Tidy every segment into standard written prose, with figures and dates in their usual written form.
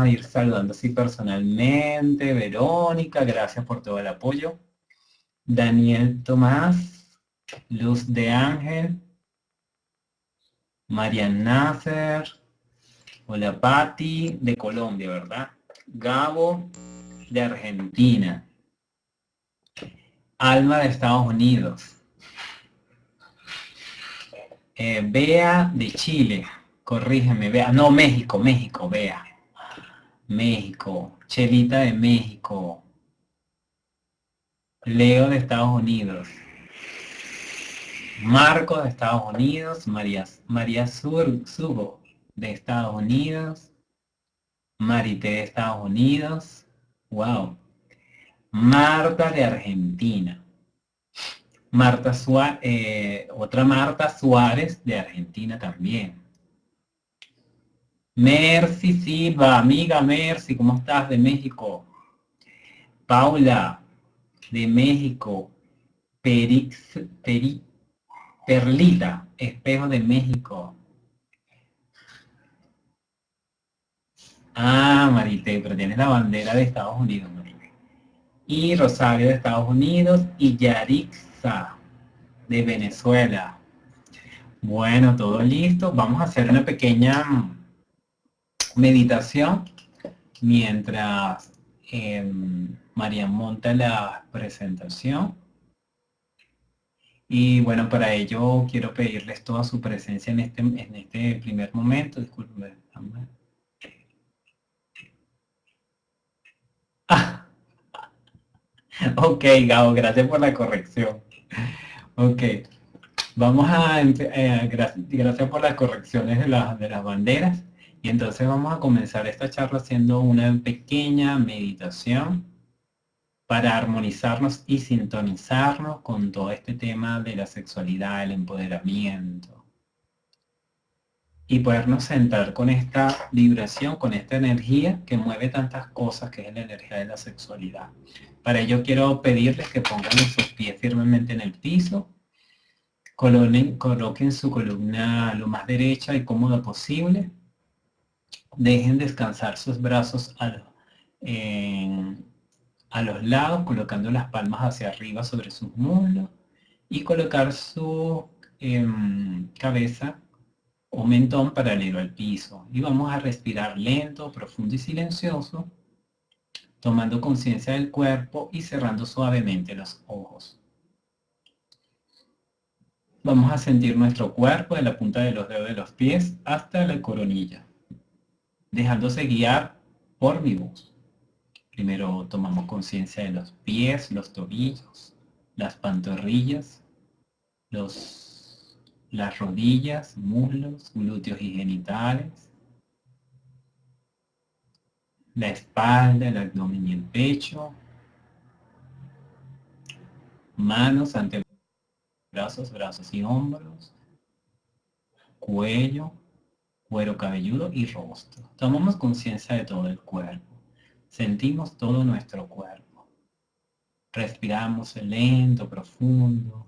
a ir saludando así personalmente. Verónica, gracias por todo el apoyo. Daniel Tomás, Luz de Ángel, Marian Nasser, hola Patti, de Colombia, ¿verdad? Gabo, de Argentina. Alma, de Estados Unidos. Bea, de Chile. Corrígeme, Bea. No, México, México, Bea. México. Chelita, de México. Leo, de Estados Unidos. Marco, de Estados Unidos. María Sugo, de Estados Unidos. Marité, de Estados Unidos. Wow. Marta, de Argentina. Marta Suárez, otra Marta Suárez, de Argentina también. Mercy Silva, amiga Mercy, ¿cómo estás? De México. Paula, de México. Perlita, Espejo, de México. Ah, Marité, pero tienes la bandera de Estados Unidos, Marité. Y Rosario, de Estados Unidos. Y Yarixa, de Venezuela. Bueno, todo listo. Vamos a hacer una pequeña meditación mientras María monta la presentación. Y bueno, para ello quiero pedirles toda su presencia en este primer momento. Disculpen. Ah, ok, Gabo, gracias por la corrección. Ok, vamos gracias por las correcciones de las banderas. Y entonces vamos a comenzar esta charla haciendo una pequeña meditación para armonizarnos y sintonizarnos con todo este tema de la sexualidad, el empoderamiento. Y podernos sentar con esta vibración, con esta energía que mueve tantas cosas, que es la energía de la sexualidad. Para ello quiero pedirles que pongan sus pies firmemente en el piso, coloquen su columna lo más derecha y cómoda posible, dejen descansar sus brazos a los lados, colocando las palmas hacia arriba sobre sus muslos y colocar su cabeza o mentón paralelo al piso. Y vamos a respirar lento, profundo y silencioso, tomando conciencia del cuerpo y cerrando suavemente los ojos. Vamos a sentir nuestro cuerpo de la punta de los dedos de los pies hasta la coronilla, dejándose guiar por mi voz. Primero tomamos conciencia de los pies, los tobillos, las pantorrillas, las rodillas, muslos, glúteos y genitales, la espalda, el abdomen y el pecho, manos, antebrazos, brazos y hombros, cuello, cuero cabelludo y rostro. Tomamos conciencia de todo el cuerpo. Sentimos todo nuestro cuerpo. Respiramos lento, profundo.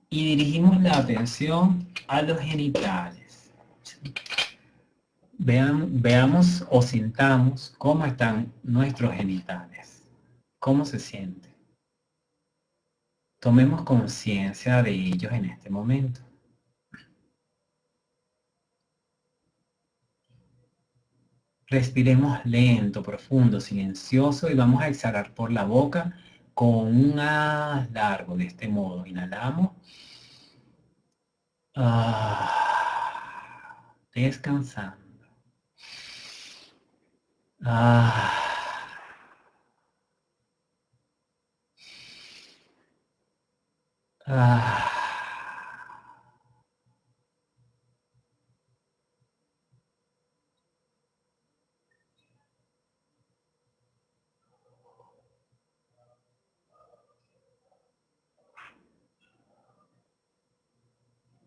Y dirigimos la atención a los genitales. Veamos o sintamos cómo están nuestros genitales. ¿Cómo se siente? Tomemos conciencia de ellos en este momento. Respiremos lento, profundo, silencioso y vamos a exhalar por la boca con un haz largo. De este modo, inhalamos. Descansando.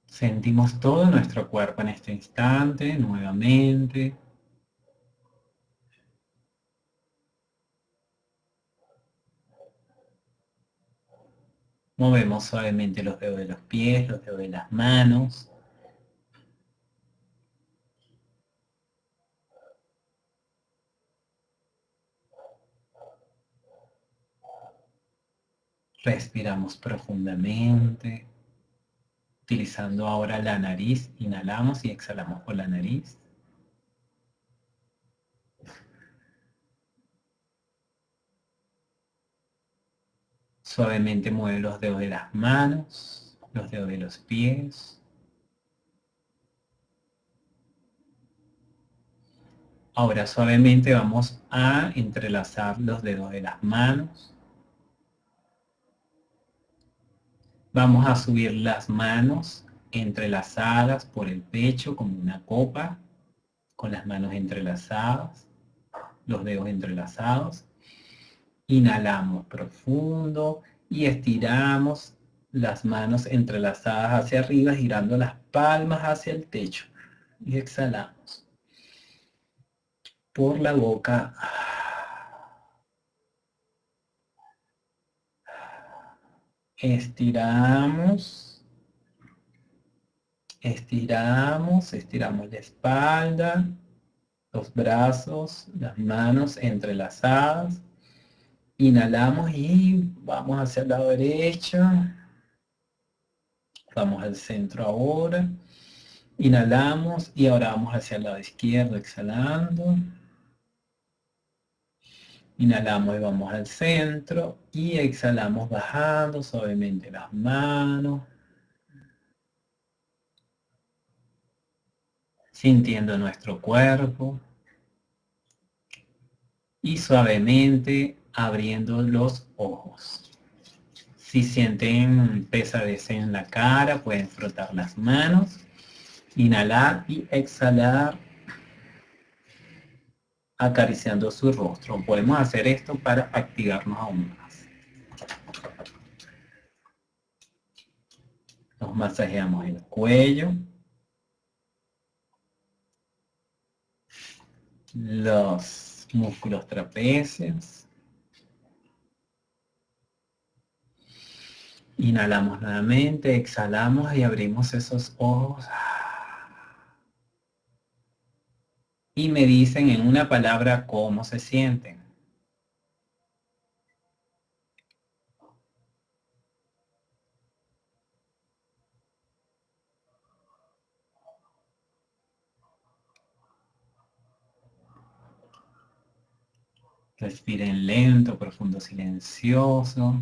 Sentimos todo nuestro cuerpo en este instante, nuevamente. Movemos suavemente los dedos de los pies, los dedos de las manos. Respiramos profundamente, utilizando ahora la nariz. Inhalamos y exhalamos por la nariz. Suavemente mueve los dedos de las manos, los dedos de los pies. Ahora suavemente vamos a entrelazar los dedos de las manos. Vamos a subir las manos entrelazadas por el pecho como una copa, con las manos entrelazadas, los dedos entrelazados. Inhalamos profundo y estiramos las manos entrelazadas hacia arriba, girando las palmas hacia el techo. Y exhalamos por la boca. Estiramos, estiramos la espalda, los brazos, las manos entrelazadas. Inhalamos y vamos hacia el lado derecho. Vamos al centro ahora. Inhalamos y ahora vamos hacia el lado izquierdo, exhalando. Inhalamos y vamos al centro y exhalamos bajando suavemente las manos. Sintiendo nuestro cuerpo. Y suavemente abriendo los ojos. Si sienten pesadez en la cara, pueden frotar las manos, inhalar y exhalar, acariciando su rostro. Podemos hacer esto para activarnos aún más. Nos masajeamos el cuello, los músculos trapecios. Inhalamos nuevamente, exhalamos y abrimos esos ojos. Y me dicen en una palabra cómo se sienten. Respiren lento, profundo, silencioso.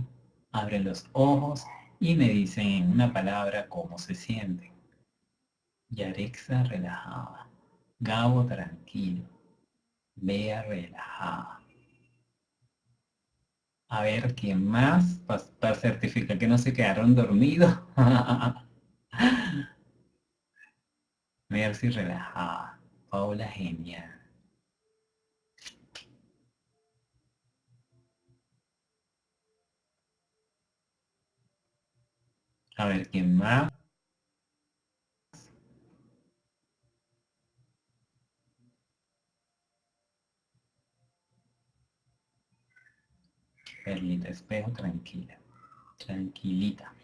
Abren los ojos y me dicen en una palabra cómo se sienten. Yarexa relajada. Gabo tranquilo. Bea relajada. A ver, ¿quién más? Para certificar que no se quedaron dormidos. Mercy relajada. Paula genial. A ver, ¿quién más? Perlita espejo, tranquila. Tranquilita.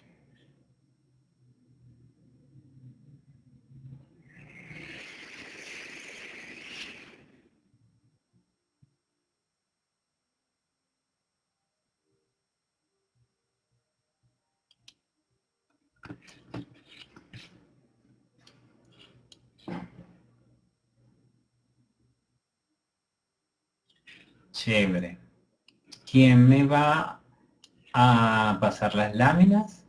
Chévere. ¿Quién me va a pasar las láminas?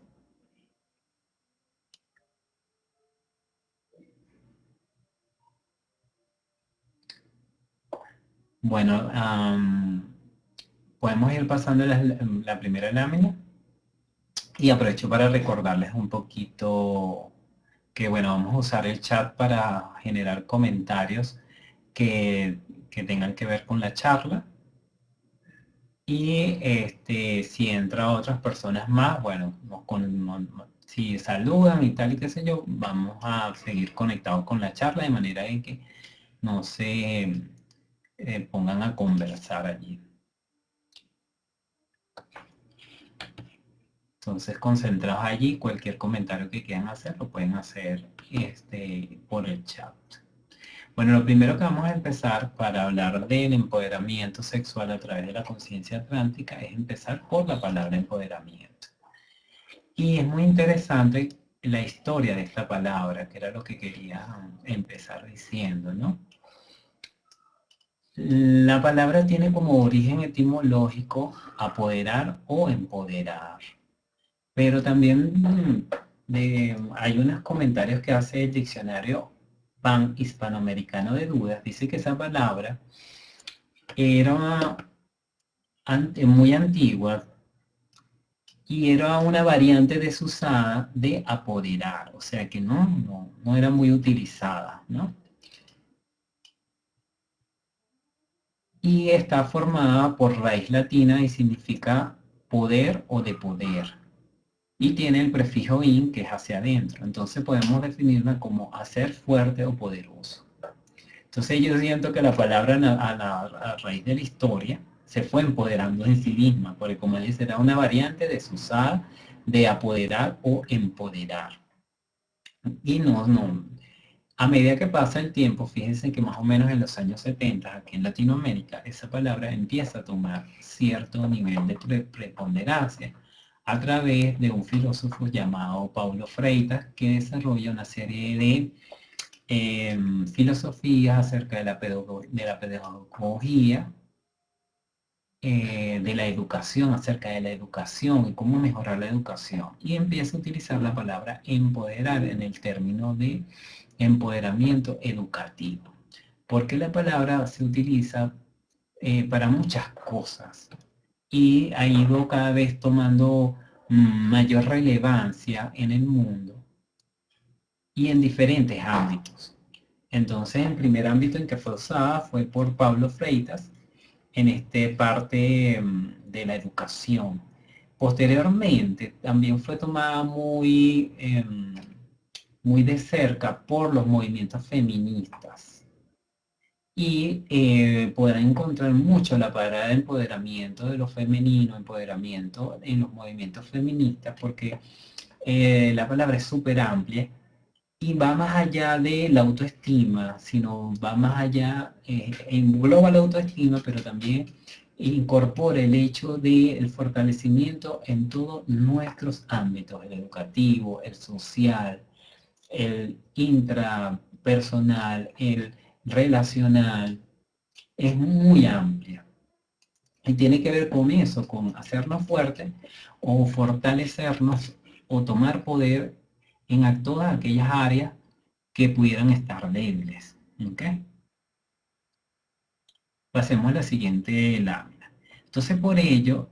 Bueno, podemos ir pasando la primera lámina y aprovecho para recordarles un poquito que, bueno, vamos a usar el chat para generar comentarios que tengan que ver con la charla. Y si entra otras personas más, bueno, si saludan y tal y qué sé yo, vamos a seguir conectados con la charla de manera en que no se pongan a conversar allí. Entonces, concentrados allí, cualquier comentario que quieran hacer, lo pueden hacer por el chat. Bueno, lo primero que vamos a empezar para hablar del empoderamiento sexual a través de la conciencia atlántica es empezar por la palabra empoderamiento. Y es muy interesante la historia de esta palabra, que era lo que quería empezar diciendo, ¿no? La palabra tiene como origen etimológico apoderar o empoderar, pero también hay unos comentarios que hace el diccionario pan hispanoamericano de dudas. Dice que esa palabra era muy antigua y era una variante desusada de apoderar, o sea que no era muy utilizada, ¿no? Y está formada por raíz latina y significa poder o de poder. Y tiene el prefijo in, que es hacia adentro. Entonces podemos definirla como hacer fuerte o poderoso. Entonces yo siento que la palabra a raíz de la historia se fue empoderando en sí misma, porque como dice, era una variante desusada de apoderar o empoderar. Y a medida que pasa el tiempo, fíjense que más o menos en los años 70, aquí en Latinoamérica, esa palabra empieza a tomar cierto nivel de preponderancia a través de un filósofo llamado Paulo Freitas, que desarrolla una serie de filosofías acerca de la pedagogía, de la educación, acerca de la educación y cómo mejorar la educación. Y empieza a utilizar la palabra empoderar en el término de empoderamiento educativo. Porque la palabra se utiliza para muchas cosas y ha ido cada vez tomando mayor relevancia en el mundo y en diferentes ámbitos. Entonces, el primer ámbito en que fue usada fue por Pablo Freitas, en este parte de la educación. Posteriormente, también fue tomada muy de cerca por los movimientos feministas. Y podrán encontrar mucho la palabra de empoderamiento de lo femenino, empoderamiento en los movimientos feministas, porque la palabra es súper amplia y va más allá de la autoestima, sino va más allá, engloba la autoestima, pero también incorpora el hecho del fortalecimiento en todos nuestros ámbitos, el educativo, el social, el intrapersonal, el relacional, es muy amplia. Y tiene que ver con eso, con hacernos fuertes o fortalecernos o tomar poder en todas aquellas áreas que pudieran estar débiles. ¿Okay? Pasemos a la siguiente lámina. Entonces, por ello,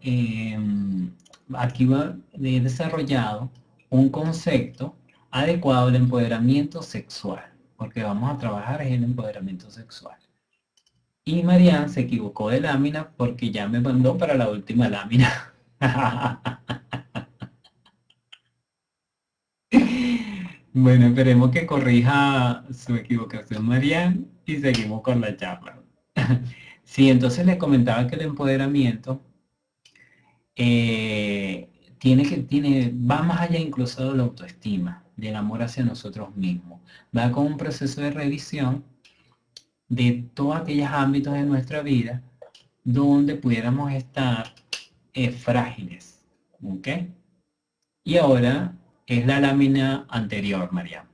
aquí he desarrollado un concepto adecuado al empoderamiento sexual, porque vamos a trabajar en el empoderamiento sexual. Y Marianne se equivocó de lámina porque ya me mandó para la última lámina. Bueno, esperemos que corrija su equivocación, Marianne, y seguimos con la charla. Sí, entonces les comentaba que el empoderamiento va más allá incluso de la autoestima, del amor hacia nosotros mismos. Va con un proceso de revisión de todos aquellos ámbitos de nuestra vida donde pudiéramos estar frágiles. ¿Ok? Y ahora es la lámina anterior, María.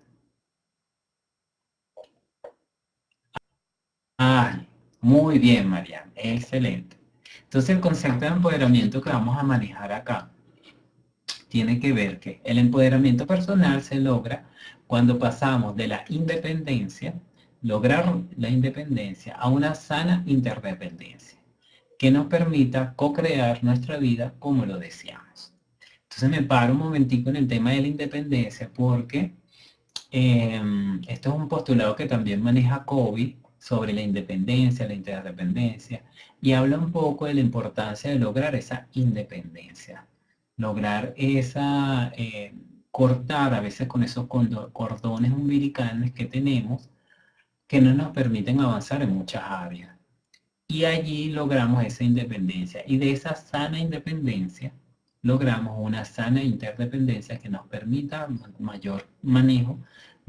Ah, muy bien, María. Excelente. Entonces el concepto de empoderamiento que vamos a manejar acá tiene que ver que el empoderamiento personal se logra cuando pasamos de la independencia, lograr la independencia, a una sana interdependencia que nos permita co-crear nuestra vida como lo deseamos. Entonces me paro un momentico en el tema de la independencia porque esto es un postulado que también maneja Covey sobre la independencia, la interdependencia, y habla un poco de la importancia de lograr esa independencia, lograr cortar a veces con esos cordones umbilicales que tenemos que no nos permiten avanzar en muchas áreas. Y allí logramos esa independencia. Y de esa sana independencia logramos una sana interdependencia que nos permita mayor manejo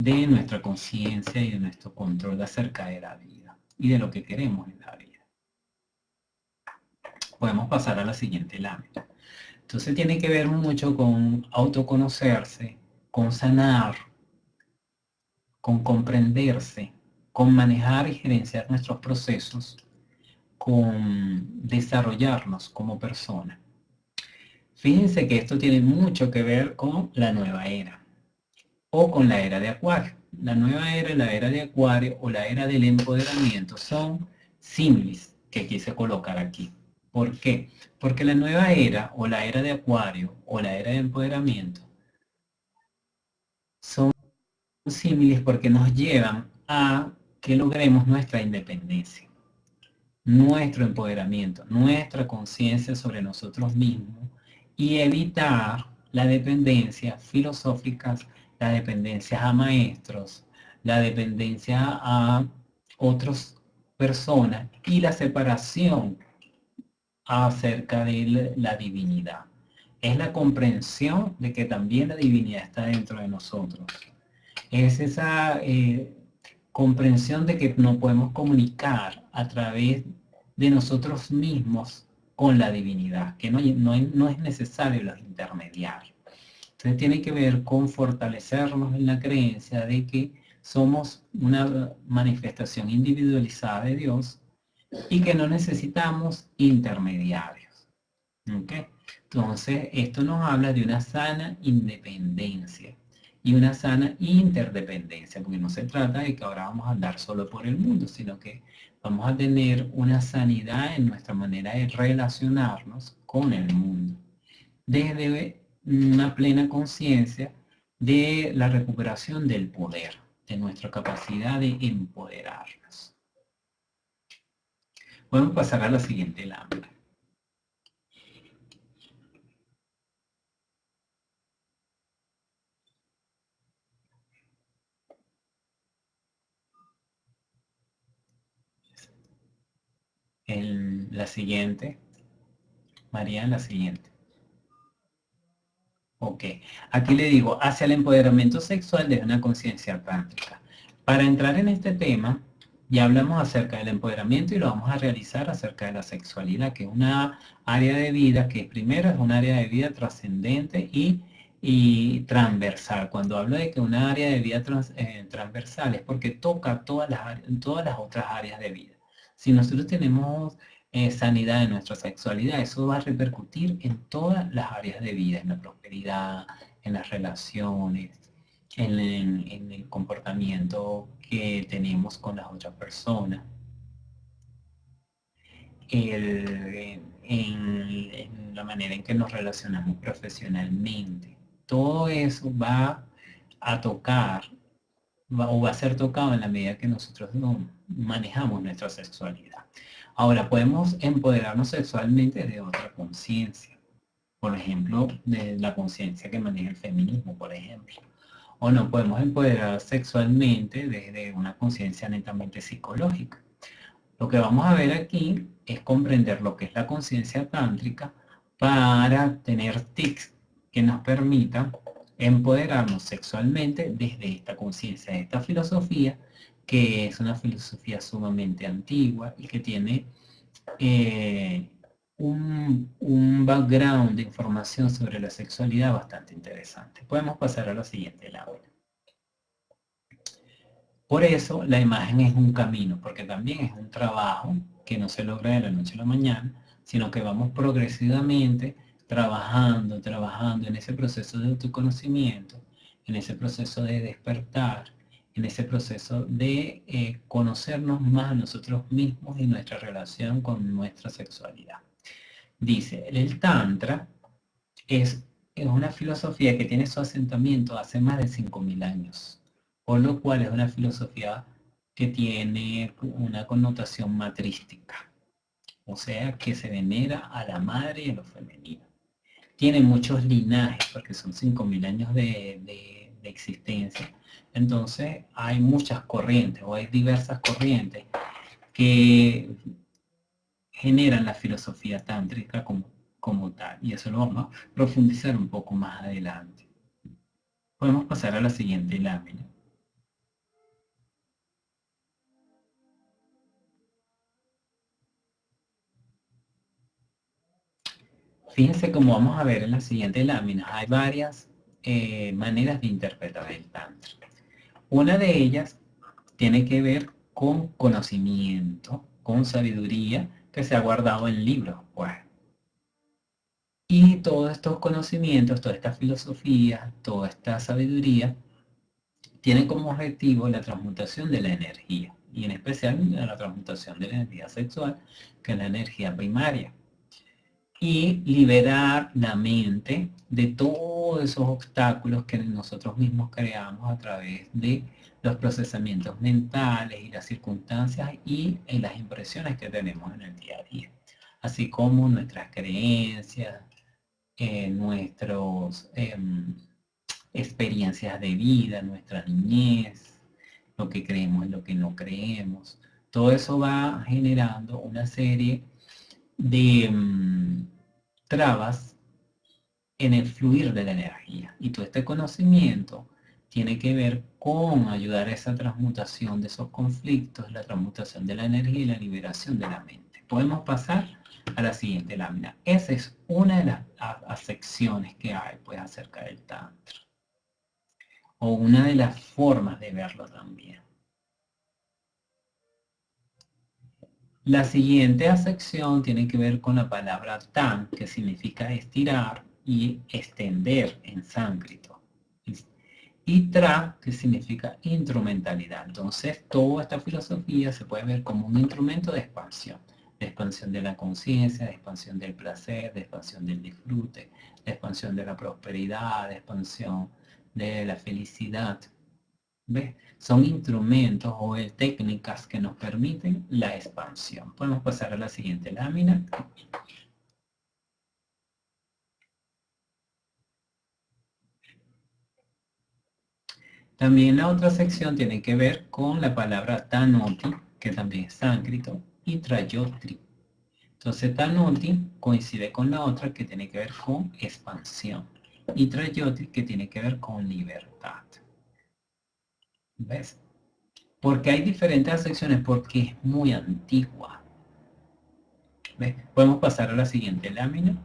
de nuestra conciencia y de nuestro control acerca de la vida y de lo que queremos en la vida. Podemos pasar a la siguiente lámina. Entonces tiene que ver mucho con autoconocerse, con sanar, con comprenderse, con manejar y gerenciar nuestros procesos, con desarrollarnos como persona. Fíjense que esto tiene mucho que ver con la nueva era o con la era de Acuario. La nueva era, la era de Acuario o la era del empoderamiento son símiles que quise colocar aquí. ¿Por qué? Porque la nueva era o la era de Acuario o la era de empoderamiento son símiles porque nos llevan a que logremos nuestra independencia, nuestro empoderamiento, nuestra conciencia sobre nosotros mismos y evitar la dependencia filosófica, la dependencia a maestros, la dependencia a otras personas y la separación acerca de la divinidad. Es la comprensión de que también la divinidad está dentro de nosotros. Es esa comprensión de que nos podemos comunicar a través de nosotros mismos con la divinidad, que no es necesario los intermediarios. Entonces tiene que ver con fortalecernos en la creencia de que somos una manifestación individualizada de Dios y que no necesitamos intermediarios. ¿Okay? Entonces, esto nos habla de una sana independencia y una sana interdependencia, porque no se trata de que ahora vamos a andar solo por el mundo, sino que vamos a tener una sanidad en nuestra manera de relacionarnos con el mundo, desde una plena conciencia de la recuperación del poder, de nuestra capacidad de empoderarnos. Podemos pasar a la siguiente lámina. La siguiente, María, la siguiente. Ok, aquí le digo, hacia el empoderamiento sexual desde una conciencia tántrica. Para entrar en este tema, ya hablamos acerca del empoderamiento y lo vamos a realizar acerca de la sexualidad, que es una área de vida que primero es un área de vida trascendente y transversal. Cuando hablo de que una área de vida transversal es porque toca todas las otras áreas de vida. Si nosotros tenemos sanidad en nuestra sexualidad, eso va a repercutir en todas las áreas de vida, en la prosperidad, en las relaciones, en el comportamiento que tenemos con las otras personas, en la manera en que nos relacionamos profesionalmente. Todo eso va a tocar o va a ser tocado en la medida que nosotros no manejamos nuestra sexualidad. Ahora, podemos empoderarnos sexualmente de otra conciencia. Por ejemplo, de la conciencia que maneja el feminismo, por ejemplo. O no podemos empoderar sexualmente desde una conciencia netamente psicológica. Lo que vamos a ver aquí es comprender lo que es la conciencia tántrica para tener tics que nos permitan empoderarnos sexualmente desde esta conciencia, de esta filosofía, que es una filosofía sumamente antigua y que tiene un background de información sobre la sexualidad bastante interesante. Podemos pasar a la siguiente lámina. Por eso la imagen es un camino, porque también es un trabajo que no se logra de la noche a la mañana, sino que vamos progresivamente trabajando en ese proceso de autoconocimiento, en ese proceso de despertar, en ese proceso de conocernos más a nosotros mismos y nuestra relación con nuestra sexualidad. Dice, el Tantra es una filosofía que tiene su asentamiento hace más de 5.000 años, por lo cual es una filosofía que tiene una connotación matrística, o sea, que se venera a la madre y a lo femenino. Tiene muchos linajes, porque son 5.000 años de existencia, entonces hay muchas corrientes, o hay diversas corrientes que generan la filosofía tántrica como tal, y eso lo vamos a profundizar un poco más adelante. Podemos pasar a la siguiente lámina. Fíjense cómo vamos a ver en la siguiente lámina. Hay varias maneras de interpretar el Tantra. Una de ellas tiene que ver con conocimiento, con sabiduría que se ha guardado en libros, pues. Y todos estos conocimientos, toda esta filosofía, toda esta sabiduría, tienen como objetivo la transmutación de la energía, y en especial la transmutación de la energía sexual, que es la energía primaria, y liberar la mente de todos esos obstáculos que nosotros mismos creamos a través de los procesamientos mentales y las circunstancias y las impresiones que tenemos en el día a día, así como nuestras creencias, nuestras experiencias de vida, nuestra niñez, lo que creemos y lo que no creemos. Todo eso va generando una serie de trabas en el fluir de la energía. Y todo este conocimiento tiene que ver con ayudar a esa transmutación de esos conflictos, la transmutación de la energía y la liberación de la mente. Podemos pasar a la siguiente lámina. Esa es una de las acepciones que hay pues, acerca del Tantra. O una de las formas de verlo también. La siguiente acepción tiene que ver con la palabra tan, que significa estirar y extender en sánscrito. Y tra, que significa instrumentalidad. Entonces, toda esta filosofía se puede ver como un instrumento de expansión de la conciencia, de expansión del placer, de expansión del disfrute, de expansión de la prosperidad, de expansión de la felicidad. ¿Ves? Son instrumentos o técnicas que nos permiten la expansión. Podemos pasar a la siguiente lámina. También la otra sección tiene que ver con la palabra tanoti, que también es sánscrito, y trayotri. Entonces tanoti coincide con la otra que tiene que ver con expansión. Y trayotri que tiene que ver con libertad. ¿Ves? Porque hay diferentes secciones porque es muy antigua. ¿Ves? Podemos pasar a la siguiente lámina.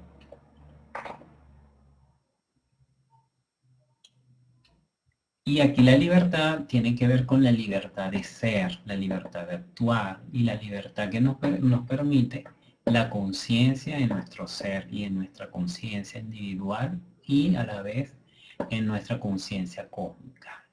Y aquí la libertad tiene que ver con la libertad de ser, la libertad de actuar y la libertad que nos permite la conciencia en nuestro ser y en nuestra conciencia individual y a la vez en nuestra conciencia cósmica.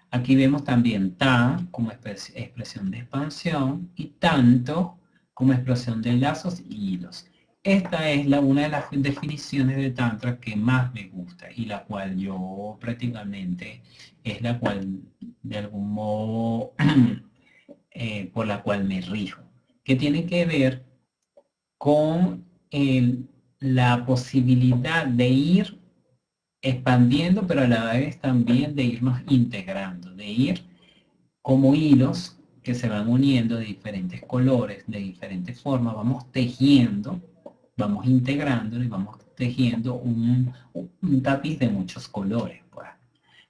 Aquí vemos también ta como expresión de expansión y tanto como expresión de lazos y hilos. Esta es una de las definiciones de Tantra que más me gusta y la cual yo prácticamente es la cual de algún modo por la cual me rijo, que tiene que ver con la posibilidad de ir expandiendo, pero a la vez también de irnos integrando, de ir como hilos que se van uniendo de diferentes colores, de diferentes formas, vamos tejiendo, vamos integrando y vamos tejiendo un tapiz de muchos colores. Pues.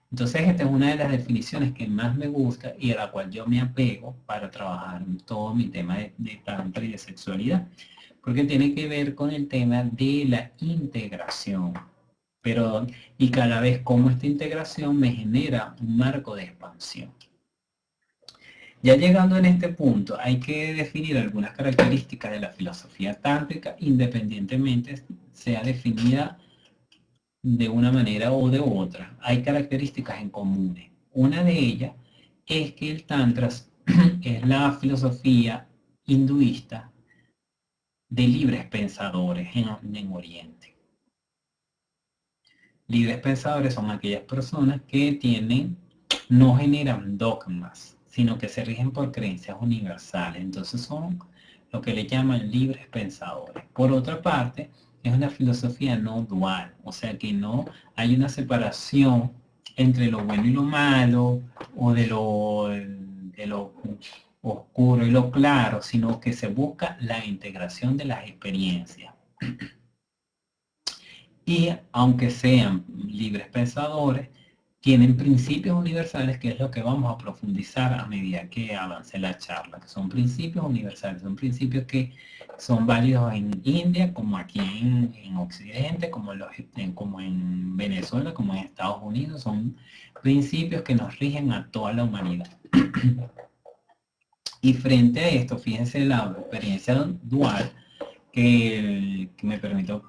Entonces esta es una de las definiciones que más me gusta y a la cual yo me apego para trabajar en todo mi tema de tantra y de sexualidad, porque tiene que ver con el tema de la integración. Pero, y cada vez como esta integración me genera un marco de expansión. Ya llegando en este punto, hay que definir algunas características de la filosofía tántrica, independientemente sea definida de una manera o de otra. Hay características en comunes. Una de ellas es que el tantra es la filosofía hinduista de libres pensadores en Oriente. Libres pensadores son aquellas personas que no generan dogmas, sino que se rigen por creencias universales. Entonces son lo que le llaman libres pensadores. Por otra parte, es una filosofía no dual, o sea que no hay una separación entre lo bueno y lo malo, o de lo oscuro y lo claro, sino que se busca la integración de las experiencias. Y aunque sean libres pensadores, tienen principios universales, que es lo que vamos a profundizar a medida que avance la charla, que son principios universales, son principios que son válidos en India, como aquí en Occidente, como en Venezuela, como en Estados Unidos, son principios que nos rigen a toda la humanidad. Y frente a esto, fíjense la experiencia dual que me permitió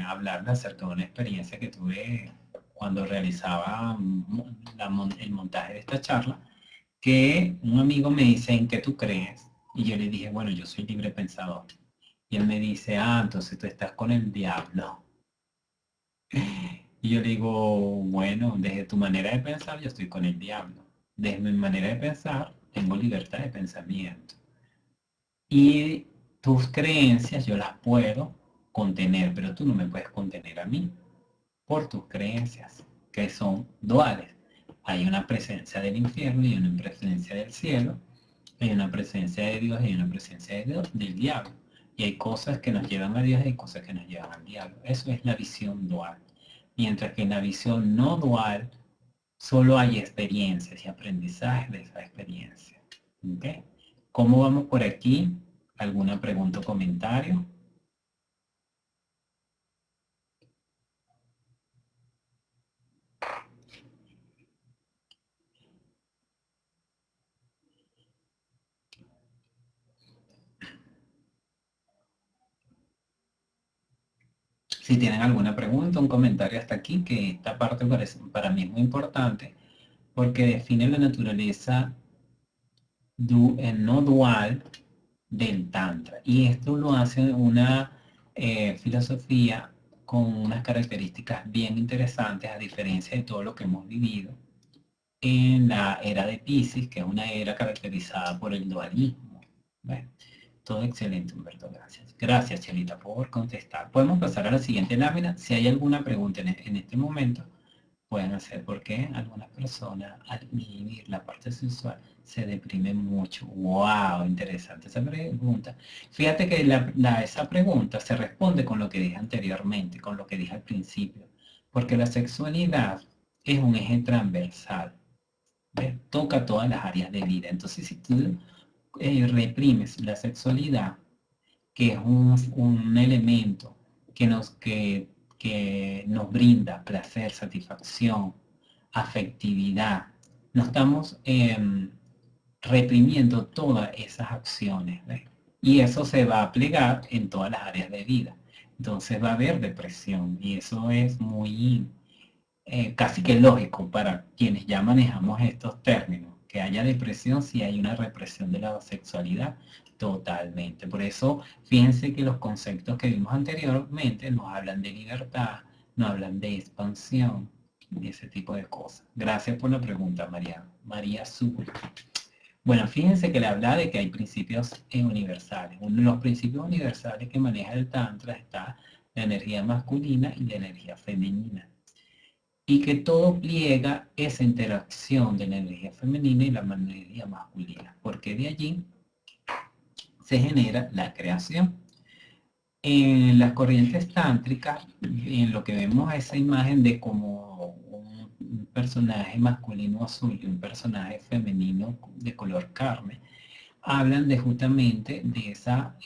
hablar acerca de una experiencia que tuve cuando realizaba el montaje de esta charla, que un amigo me dice: ¿en qué tú crees? Y yo le dije: bueno, yo soy libre pensador. Y él me dice: ah, entonces tú estás con el diablo. Y yo le digo: bueno, desde tu manera de pensar yo estoy con el diablo. Desde mi manera de pensar tengo libertad de pensamiento. Y tus creencias yo las puedo contener, pero tú no me puedes contener a mí por tus creencias, que son duales. Hay una presencia del infierno y una presencia del cielo, hay una presencia de Dios y hay una presencia de Dios, del diablo. Y hay cosas que nos llevan a Dios y hay cosas que nos llevan al diablo. Eso es la visión dual. Mientras que en la visión no dual solo hay experiencias y aprendizajes de esa experiencia. ¿Okay? ¿Cómo vamos por aquí? ¿Alguna pregunta o comentario? Si tienen alguna pregunta, un comentario hasta aquí, que esta parte para mí es muy importante porque define la naturaleza no dual del Tantra. Y esto lo hace una filosofía con unas características bien interesantes, a diferencia de todo lo que hemos vivido en la era de Pisces, que es una era caracterizada por el dualismo. Bueno, todo excelente, Humberto, gracias. Gracias, Chelita, por contestar. Podemos pasar a la siguiente lámina. Si hay alguna pregunta en este momento, pueden hacer, porque algunas personas al vivir la parte sexual se deprimen mucho. ¡Wow! Interesante esa pregunta. Fíjate que esa pregunta se responde con lo que dije anteriormente, con lo que dije al principio, porque la sexualidad es un eje transversal. ¿Ves? Toca todas las áreas de vida. Entonces, si tú reprimes la sexualidad, que es un elemento que nos brinda placer, satisfacción, afectividad. No estamos reprimiendo todas esas acciones, ¿ves? Y eso se va a plegar en todas las áreas de vida. Entonces va a haber depresión y eso es muy casi que lógico para quienes ya manejamos estos términos, que haya depresión si hay una represión de la sexualidad totalmente. Por eso, fíjense que los conceptos que vimos anteriormente nos hablan de libertad, nos hablan de expansión y ese tipo de cosas. Gracias por la pregunta, María Azul. Bueno, fíjense que le habla de que hay principios universales. Uno de los principios universales que maneja el Tantra está la energía masculina y la energía femenina, y que todo pliega esa interacción de la energía femenina y la energía masculina, porque de allí se genera la creación. En las corrientes tántricas, en lo que vemos esa imagen de como un personaje masculino azul y un personaje femenino de color carne, hablan de justamente de esa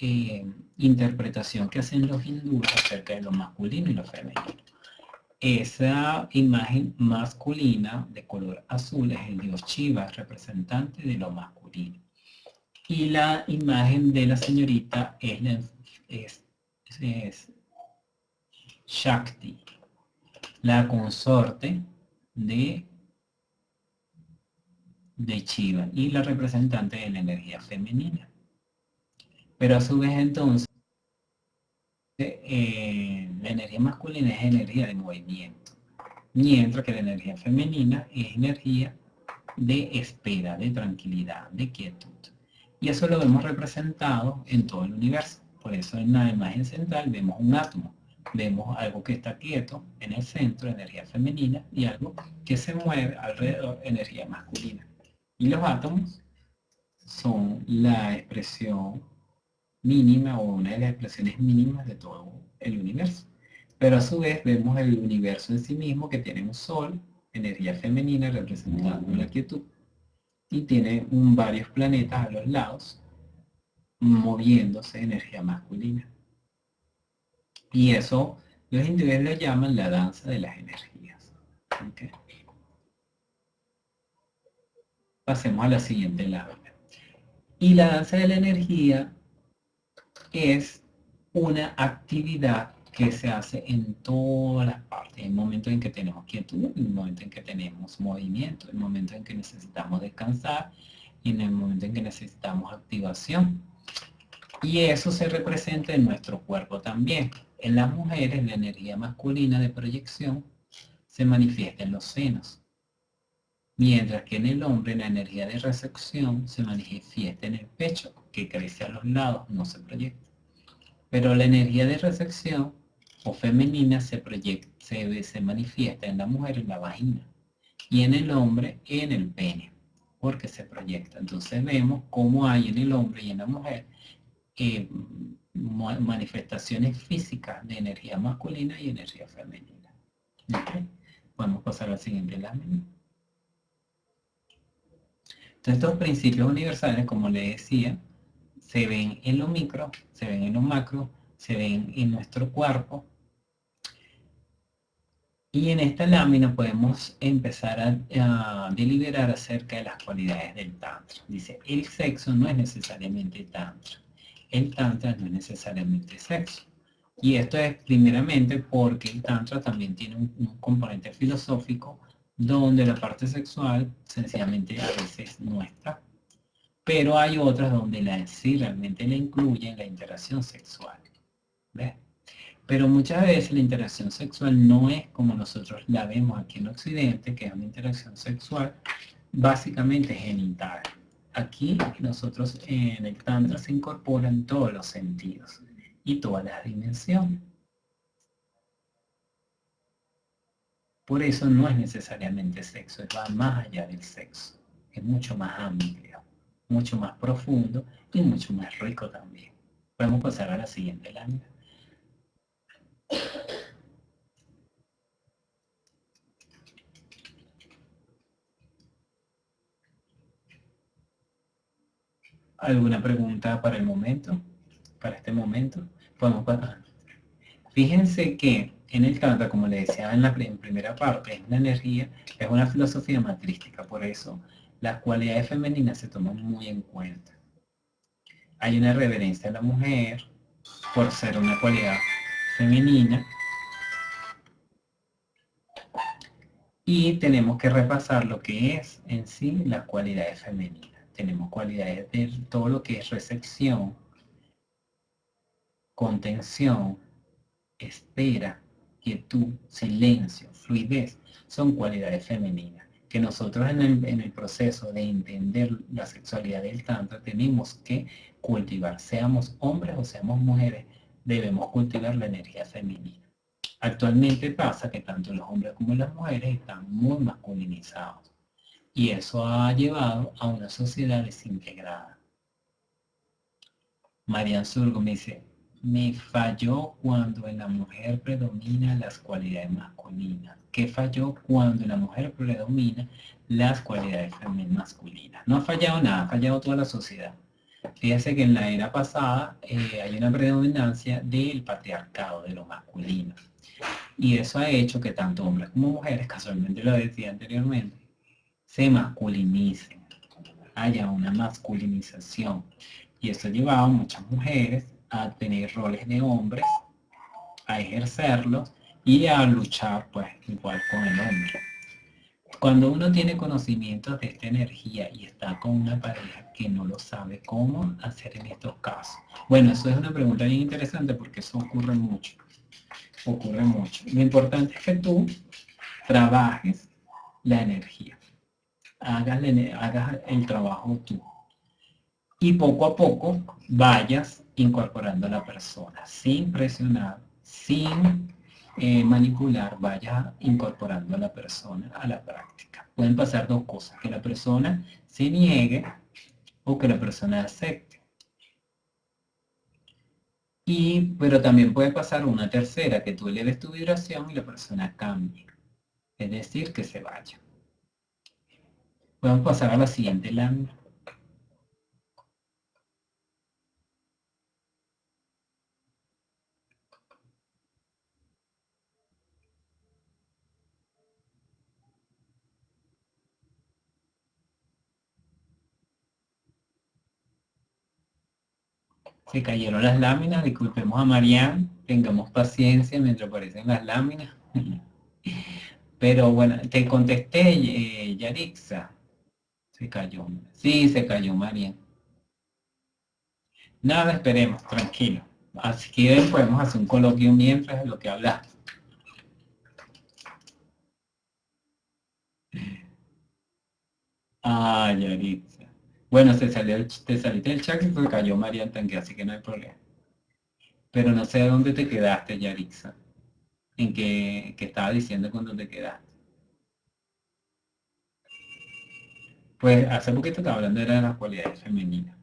interpretación que hacen los hindúes acerca de lo masculino y lo femenino. Esa imagen masculina de color azul es el dios Shiva, representante de lo masculino. Y la imagen de la señorita es Shakti, la consorte de, de Shiva y la representante de la energía femenina. Pero a su vez entonces, la energía masculina es energía de movimiento, mientras que la energía femenina es energía de espera, de tranquilidad, de quietud. Y eso lo vemos representado en todo el universo. Por eso en la imagen central vemos un átomo. Vemos algo que está quieto en el centro, energía femenina, y algo que se mueve alrededor, energía masculina. Y los átomos son la expresión mínima o una de las expresiones mínimas de todo el universo. Pero a su vez vemos el universo en sí mismo, que tiene un sol, energía femenina representando la quietud. Y tiene varios planetas a los lados moviéndose energía masculina. Y eso los hindúes lo llaman la danza de las energías. ¿Okay? Pasemos a la siguiente lámina. Y la danza de la energía es una actividad que se hace en todas las partes. Hay momentos en que tenemos quietud, en el momento en que tenemos movimiento, en el momento en que necesitamos descansar y en el momento en que necesitamos activación. Y eso se representa en nuestro cuerpo también. En las mujeres, la energía masculina de proyección se manifiesta en los senos, mientras que en el hombre la energía de recepción se manifiesta en el pecho, que crece a los lados, no se proyecta. Pero la energía de recepción o femenina se manifiesta en la mujer en la vagina y en el hombre en el pene, porque se proyecta. Entonces vemos cómo hay en el hombre y en la mujer manifestaciones físicas de energía masculina y energía femenina. ¿Okay? Podemos pasar al siguiente lámina. Entonces, estos principios universales, como les decía, se ven en lo micro, se ven en lo macro, se ven en nuestro cuerpo. Y en esta lámina podemos empezar a deliberar acerca de las cualidades del Tantra. Dice, el sexo no es necesariamente Tantra. El Tantra no es necesariamente sexo. Y esto es primeramente porque el Tantra también tiene un componente filosófico donde la parte sexual sencillamente a veces no está. Pero hay otras donde sí realmente la incluyen la interacción sexual. ¿Ves? Pero muchas veces la interacción sexual no es como nosotros la vemos aquí en Occidente, que es una interacción sexual básicamente genital. Aquí nosotros en el Tantra se incorporan todos los sentidos y todas las dimensiones. Por eso no es necesariamente sexo, va más allá del sexo. Es mucho más amplio, mucho más profundo y mucho más rico también. Podemos pasar a la siguiente lámina. ¿Alguna pregunta para el momento? Para este momento. Podemos pasar. Fíjense que en el Tantra, como les decía en primera parte, es una energía, es una filosofía matrística, por eso las cualidades femeninas se toman muy en cuenta. Hay una reverencia a la mujer por ser una cualidad femenina y tenemos que repasar lo que es en sí las cualidades femeninas. Tenemos cualidades de todo lo que es recepción, contención, espera, quietud, silencio, fluidez, son cualidades femeninas que nosotros en el proceso de entender la sexualidad del Tantra tenemos que cultivar, seamos hombres o seamos mujeres, debemos cultivar la energía femenina. Actualmente pasa que tanto los hombres como las mujeres están muy masculinizados y eso ha llevado a una sociedad desintegrada. Marian Surgo me dice, me falló cuando en la mujer predomina las cualidades masculinas. ¿Qué falló cuando en la mujer predomina las cualidades masculinas? No ha fallado nada, ha fallado toda la sociedad. Fíjense que en la era pasada hay una predominancia del patriarcado, de lo masculino. Y eso ha hecho que tanto hombres como mujeres, casualmente lo decía anteriormente, se masculinicen, haya una masculinización. Y eso ha llevado a muchas mujeres a tener roles de hombres, a ejercerlos y a luchar pues igual con el hombre. Cuando uno tiene conocimientos de esta energía y está con una pareja que no lo sabe, ¿cómo hacer en estos casos? Bueno, eso es una pregunta bien interesante porque eso ocurre mucho. Ocurre mucho. Lo importante es que tú trabajes la energía. Hagas el trabajo tú. Y poco a poco vayas incorporando a la persona, sin presionar, sin manipular, vayas incorporando a la persona a la práctica. Pueden pasar dos cosas, que la persona se niegue o que la persona acepte. Pero también puede pasar una tercera, que tú eleves tu vibración y la persona cambie. es decir, que se vaya. Vamos a pasar a la siguiente lámina. Se cayeron las láminas, disculpemos a Marianne, tengamos paciencia mientras aparecen las láminas. Pero bueno, te contesté, Yarixa. Se cayó. Sí, se cayó Marianne. Nada, esperemos, tranquilo. Así que podemos hacer un coloquio mientras de lo que hablas. Ah, Yarixa. Bueno, te saliste del chat y se cayó Marianne también, así que no hay problema. Pero no sé dónde te quedaste, Yarixa. En qué estaba diciendo cuando te quedaste. Pues hace poquito estaba hablando era de las cualidades femeninas.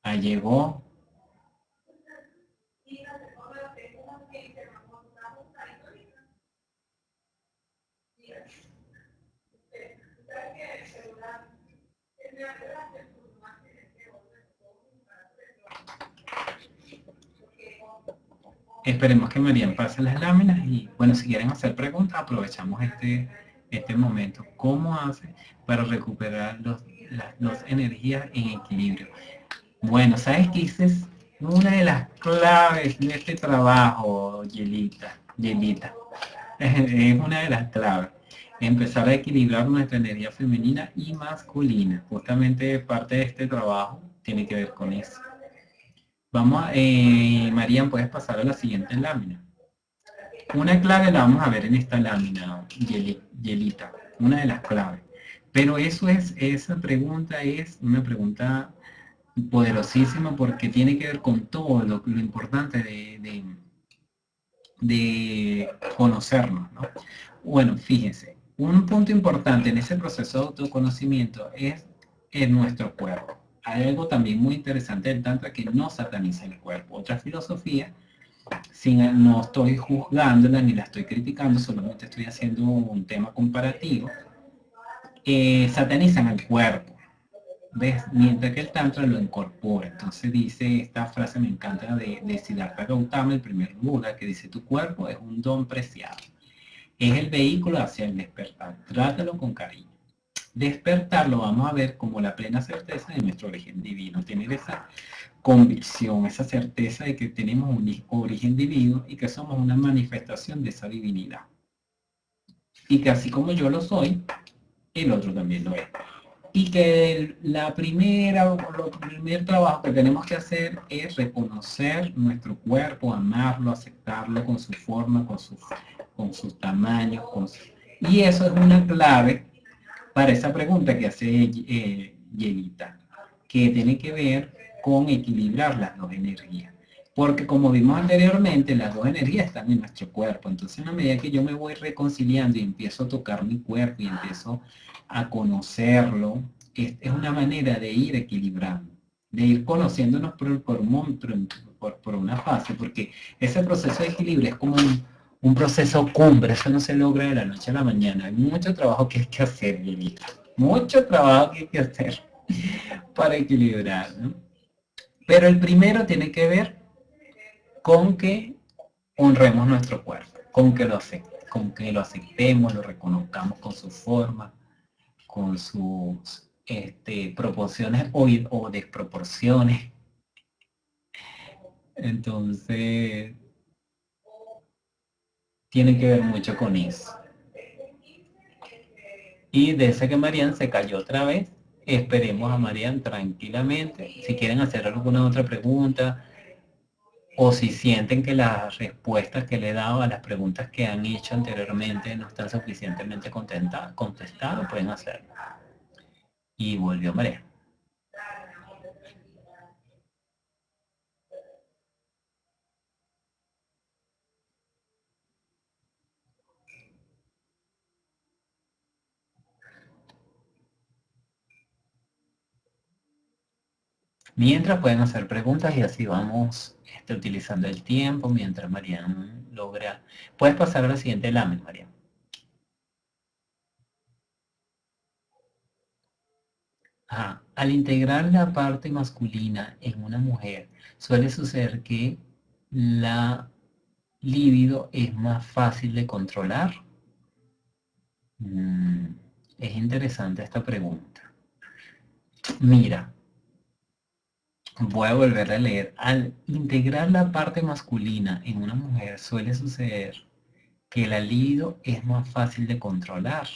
Ahí llegó. Esperemos que Marian pase las láminas y bueno, si quieren hacer preguntas, aprovechamos este momento. ¿Cómo hace para recuperar las dos energías en equilibrio? Bueno, ¿sabes qué es una de las claves de este trabajo, Yelita? Es una de las claves. Empezar a equilibrar nuestra energía femenina y masculina. Justamente parte de este trabajo tiene que ver con eso. Vamos a, Marian, puedes pasar a la siguiente lámina. Una clave la vamos a ver en esta lámina, Yelita, una de las claves. Pero esa pregunta es una pregunta poderosísima porque tiene que ver con todo lo importante de conocernos, ¿no? Bueno, fíjense, un punto importante en ese proceso de autoconocimiento es en nuestro cuerpo. Hay algo también muy interesante del Tantra que no sataniza el cuerpo. Otra filosofía no estoy juzgándola ni la estoy criticando, solamente estoy haciendo un tema comparativo, satanizan al cuerpo, ¿ves? Mientras que el Tantra lo incorpora. Entonces dice, esta frase me encanta de Siddhartha Gautama, el primer Buda, que dice, tu cuerpo es un don preciado, es el vehículo hacia el despertar, trátalo con cariño. Despertarlo vamos a ver como la plena certeza de nuestro origen divino, tener esa convicción, esa certeza de que tenemos un origen divino y que somos una manifestación de esa divinidad. Y que así como yo lo soy, el otro también lo es. Y que el primer trabajo que tenemos que hacer es reconocer nuestro cuerpo, amarlo, aceptarlo con su forma, con sus tamaños. Y eso es una clave para esa pregunta que hace Yelita, que tiene que ver con equilibrar las dos energías. Porque como vimos anteriormente, las dos energías están en nuestro cuerpo. Entonces, en la medida que yo me voy reconciliando y empiezo a tocar mi cuerpo y empiezo a conocerlo, es una manera de ir equilibrando, de ir conociéndonos por una fase, porque ese proceso de equilibrio es como un proceso cumbre, eso no se logra de la noche a la mañana. Hay mucho trabajo que hay que hacer, Lilita. Mucho trabajo que hay que hacer para equilibrar, ¿no? Pero el primero tiene que ver con que honremos nuestro cuerpo, con que lo aceptemos, lo reconozcamos con su forma, con sus proporciones o desproporciones. Entonces, tiene que ver mucho con eso. Y desde que Marian se cayó otra vez, esperemos a Marian tranquilamente. Si quieren hacer alguna otra pregunta o si sienten que las respuestas que le he dado a las preguntas que han hecho anteriormente no están suficientemente contestadas, pueden hacerlo. Y volvió Marian. Mientras pueden hacer preguntas y así vamos utilizando el tiempo mientras Marian logra. Puedes pasar a la siguiente lámina, Marian. Ajá. Al integrar la parte masculina en una mujer, suele suceder que la libido es más fácil de controlar. Mm, es interesante esta pregunta. Mira, voy a volver a leer. Al integrar la parte masculina en una mujer, suele suceder que la libido es más fácil de controlar.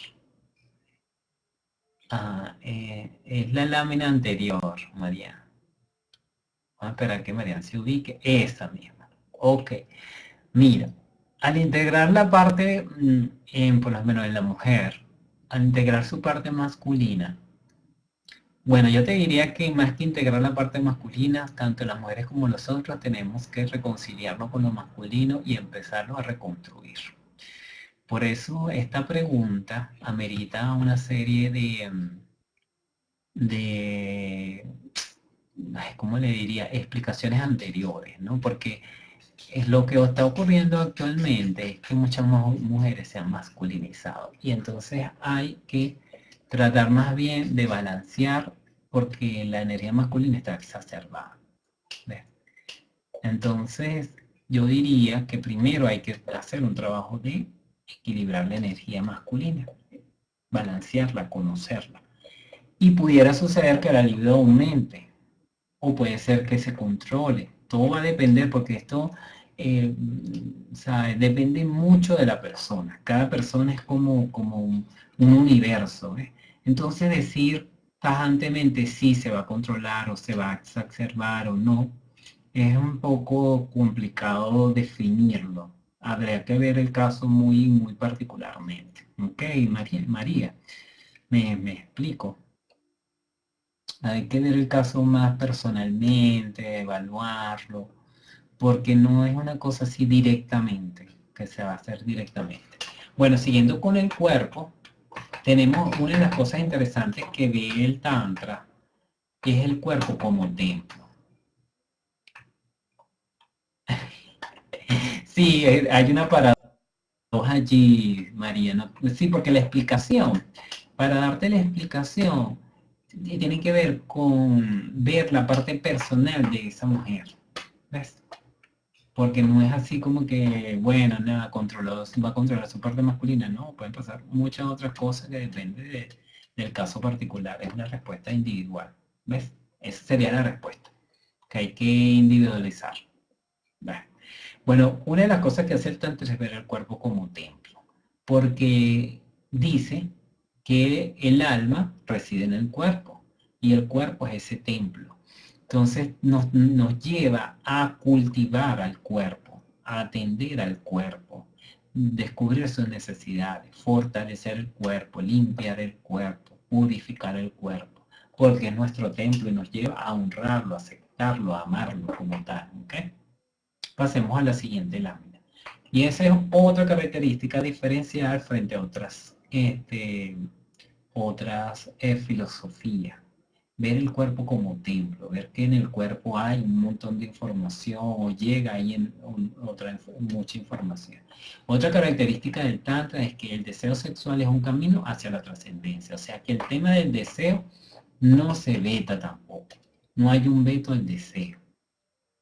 Es la lámina anterior, María. Vamos a esperar que María se ubique. Esa misma. Ok. Mira, al integrar la parte, por lo menos en la mujer, al integrar su parte masculina, bueno, yo te diría que más que integrar la parte masculina, tanto las mujeres como nosotros tenemos que reconciliarnos con lo masculino y empezarlo a reconstruir. Por eso esta pregunta amerita una serie de, ¿cómo le diría? Explicaciones anteriores, ¿no? Porque es lo que está ocurriendo actualmente es que muchas mujeres se han masculinizado y entonces hay que tratar más bien de balancear porque la energía masculina está exacerbada. ¿Ves? Entonces yo diría que primero hay que hacer un trabajo de equilibrar la energía masculina, balancearla, conocerla. Y pudiera suceder que la libido aumente, o puede ser que se controle. Todo va a depender porque esto o sea, depende mucho de la persona. Cada persona es como un universo. ¿Eh? Entonces decir tajantemente si se va a controlar o se va a exacerbar o no, es un poco complicado definirlo. Habría que ver el caso muy particularmente. Ok, María, me explico. Hay que ver el caso más personalmente, evaluarlo, porque no es una cosa así directamente, que se va a hacer directamente. Bueno, siguiendo con el cuerpo, tenemos una de las cosas interesantes que ve el Tantra, que es el cuerpo como templo. Sí, hay una paradoja allí, María. ¿No? Sí, porque la explicación, para darte la explicación, tiene que ver con ver la parte personal de esa mujer. ¿Ves? Porque no es así como que, bueno, nada, va a controlar su parte masculina, no, pueden pasar muchas otras cosas que dependen del caso particular, es una respuesta individual, ¿ves? Esa sería la respuesta, que hay que individualizar. ¿Ves? Bueno, una de las cosas que hace el Tantra es ver el cuerpo como templo, porque dice que el alma reside en el cuerpo y el cuerpo es ese templo. Entonces nos lleva a cultivar al cuerpo, a atender al cuerpo, descubrir sus necesidades, fortalecer el cuerpo, limpiar el cuerpo, purificar el cuerpo, porque es nuestro templo y nos lleva a honrarlo, a aceptarlo, a amarlo como tal. ¿Okay? Pasemos a la siguiente lámina. Y esa es otra característica diferencial frente a otras filosofías. Ver el cuerpo como templo, ver que en el cuerpo hay un montón de información o llega ahí mucha información. Otra característica del Tantra es que el deseo sexual es un camino hacia la trascendencia. O sea que el tema del deseo no se veta tampoco. No hay un veto al deseo.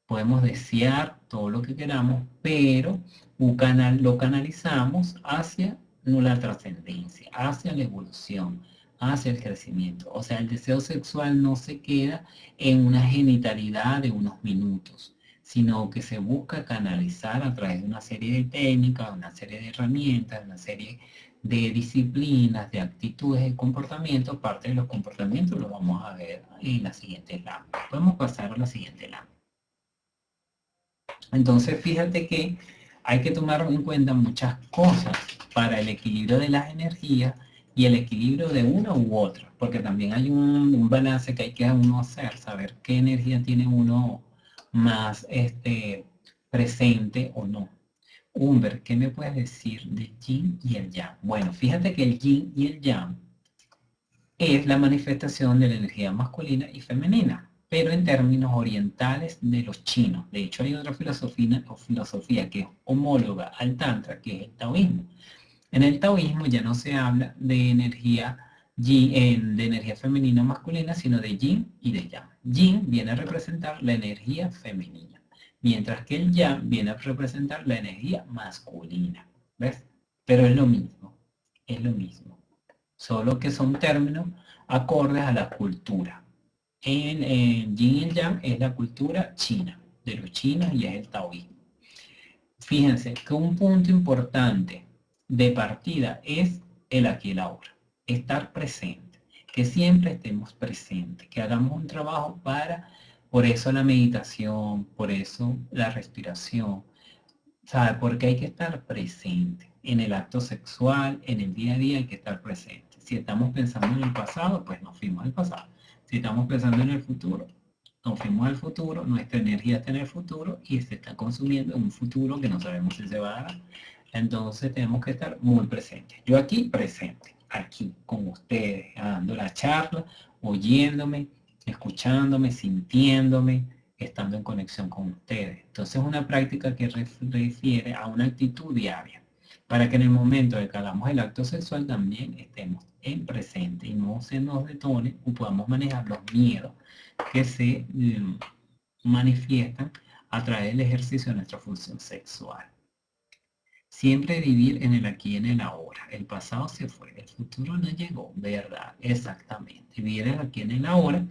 Podemos desear todo lo que queramos, pero lo canalizamos hacia la trascendencia, hacia la evolución, hacia el crecimiento. O sea, el deseo sexual no se queda en una genitalidad de unos minutos, sino que se busca canalizar a través de una serie de técnicas, una serie de herramientas, una serie de disciplinas, de actitudes, de comportamientos. Parte de los comportamientos los vamos a ver en la siguiente lámina. Podemos pasar a la siguiente lámina. Entonces, fíjate que hay que tomar en cuenta muchas cosas para el equilibrio de las energías y el equilibrio de una u otra, porque también hay un balance que hay que uno hacer, saber qué energía tiene uno más presente o no. Humber, ¿qué me puedes decir del yin y el yang? Bueno, fíjate que el yin y el yang es la manifestación de la energía masculina y femenina. pero en términos orientales de los chinos. De hecho, hay otra filosofía que es homóloga al Tantra, que es el taoísmo. En el taoísmo ya no se habla de energía de energía femenina o masculina, sino de yin y de yang. Yin viene a representar la energía femenina, mientras que el yang viene a representar la energía masculina. ¿Ves? Pero es lo mismo, solo que son términos acordes a la cultura. En yin y el yang es la cultura china, de los chinos, y es el taoísmo. Fíjense que un punto importante de partida es el aquí y el ahora. Estar presente, que siempre estemos presentes, que hagamos un trabajo por eso la meditación, por eso la respiración, ¿sabe? Porque hay que estar presente en el acto sexual, en el día a día hay que estar presente. Si estamos pensando en el pasado, pues nos fuimos al pasado. Si estamos pensando en el futuro, nos fuimos al futuro, nuestra energía está en el futuro y se está consumiendo en un futuro que no sabemos si se va a dar. Entonces tenemos que estar muy presentes. Yo aquí presente, aquí con ustedes, dando la charla, oyéndome, escuchándome, sintiéndome, estando en conexión con ustedes. Entonces es una práctica que refiere a una actitud diaria, para que en el momento de que hagamos el acto sexual también estemos en presente y no se nos detone o podamos manejar los miedos que se manifiestan a través del ejercicio de nuestra función sexual. Siempre vivir en el aquí y en el ahora. El pasado se fue, el futuro no llegó, ¿verdad? Exactamente. Vivir en el aquí y en el ahora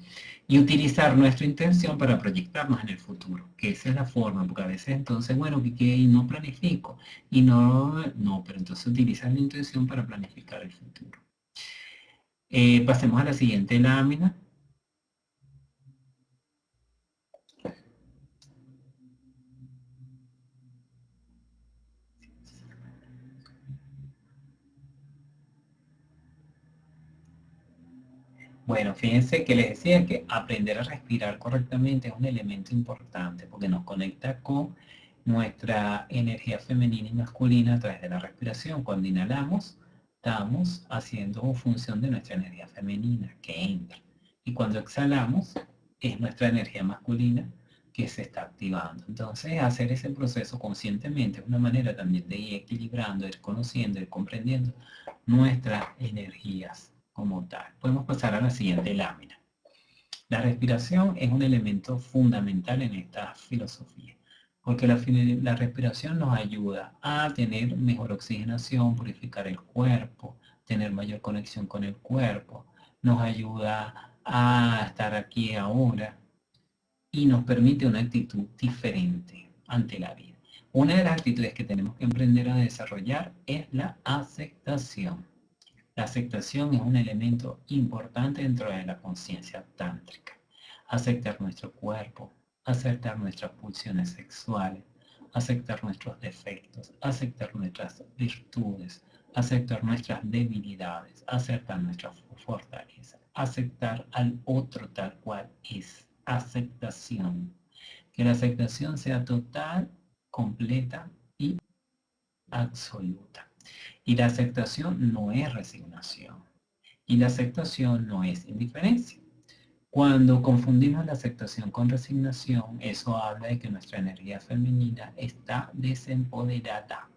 y utilizar nuestra intención para proyectarnos en el futuro, que esa es la forma, porque a veces entonces, bueno, y no planifico, y no, pero entonces utilizar la intención para planificar el futuro. Pasemos a la siguiente lámina. Bueno, fíjense que les decía que aprender a respirar correctamente es un elemento importante porque nos conecta con nuestra energía femenina y masculina a través de la respiración. Cuando inhalamos, estamos haciendo función de nuestra energía femenina que entra. Y cuando exhalamos, es nuestra energía masculina que se está activando. Entonces, hacer ese proceso conscientemente es una manera también de ir equilibrando, ir conociendo, ir comprendiendo nuestras energías como tal. Podemos pasar a la siguiente lámina. La respiración es un elemento fundamental en esta filosofía, porque la respiración nos ayuda a tener mejor oxigenación, purificar el cuerpo, tener mayor conexión con el cuerpo, nos ayuda a estar aquí ahora y nos permite una actitud diferente ante la vida. Una de las actitudes que tenemos que aprender a desarrollar es la aceptación. La aceptación es un elemento importante dentro de la conciencia tántrica. Aceptar nuestro cuerpo, aceptar nuestras pulsiones sexuales, aceptar nuestros defectos, aceptar nuestras virtudes, aceptar nuestras debilidades, aceptar nuestras fortalezas, aceptar al otro tal cual es. Aceptación. Que la aceptación sea total, completa y absoluta. Y la aceptación no es resignación. Y la aceptación no es indiferencia. Cuando confundimos la aceptación con resignación, eso habla de que nuestra energía femenina está desempoderada.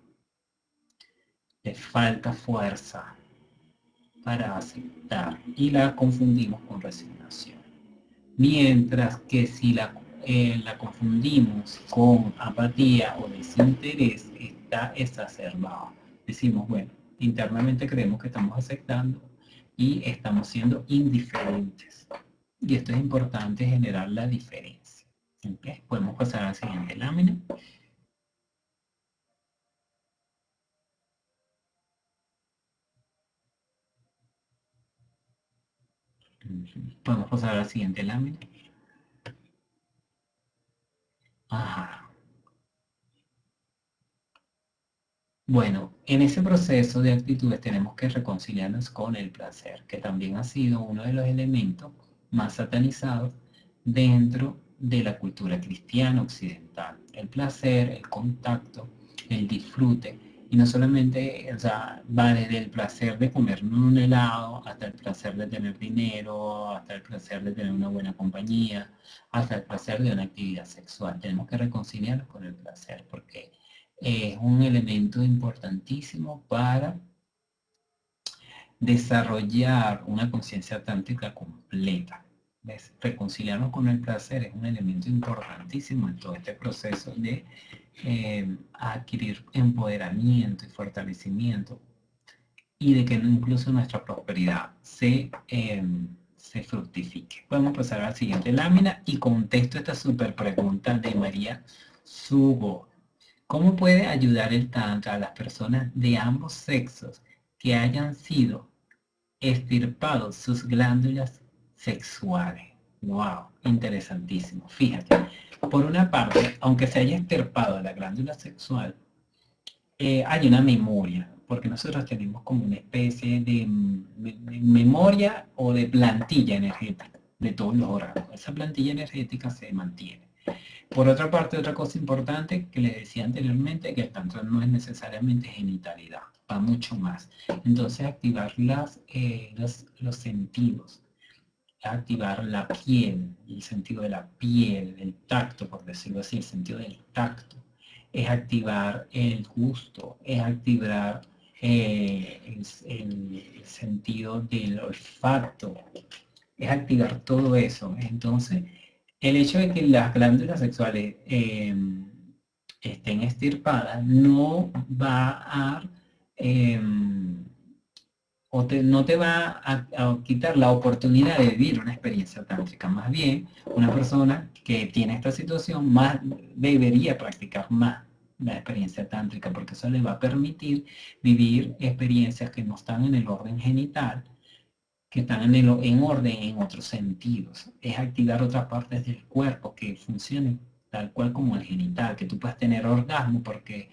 Le falta fuerza para aceptar y la confundimos con resignación. Mientras que si la confundimos con apatía o desinterés, está exacerbado. Decimos, bueno, internamente creemos que estamos aceptando y estamos siendo indiferentes. Y esto es importante, generar la diferencia. ¿Okay? Podemos pasar a la siguiente lámina. Podemos pasar a la siguiente lámina. Ajá. Bueno, en ese proceso de actitudes tenemos que reconciliarnos con el placer, que también ha sido uno de los elementos más satanizados dentro de la cultura cristiana occidental. El placer, el contacto, el disfrute Y no solamente, o sea, va desde el placer de comerme un helado, hasta el placer de tener dinero, hasta el placer de tener una buena compañía, hasta el placer de una actividad sexual. Tenemos que reconciliarnos con el placer porque es un elemento importantísimo para desarrollar una conciencia tántrica completa. ¿Ves? Reconciliarnos con el placer es un elemento importantísimo en todo este proceso de adquirir empoderamiento y fortalecimiento y de que incluso nuestra prosperidad se fructifique. Podemos pasar a la siguiente lámina y contesto esta super pregunta de María Sugo. ¿Cómo puede ayudar el Tantra a las personas de ambos sexos que hayan sido extirpados sus glándulas sexuales? Wow, interesantísimo. Fíjate, por una parte, aunque se haya extirpado la glándula sexual, hay una memoria, porque nosotros tenemos como una especie de memoria o de plantilla energética de todos los órganos. Esa plantilla energética se mantiene. Por otra parte, otra cosa importante que les decía anteriormente, que el tantra no es necesariamente genitalidad, va mucho más. Entonces, activar los sentidos, activar la piel, el sentido de la piel, el tacto, por decirlo así, el sentido del tacto, es activar el gusto, es activar el sentido del olfato, es activar todo eso. Entonces, el hecho de que las glándulas sexuales estén extirpadas no va a no te va a quitar la oportunidad de vivir una experiencia tántrica. Más bien, una persona que tiene esta situación más debería practicar más la experiencia tántrica, porque eso le va a permitir vivir experiencias que no están en el orden genital, que están en orden en otros sentidos. Es activar otras partes del cuerpo que funcionen tal cual como el genital, que tú puedas tener orgasmo porque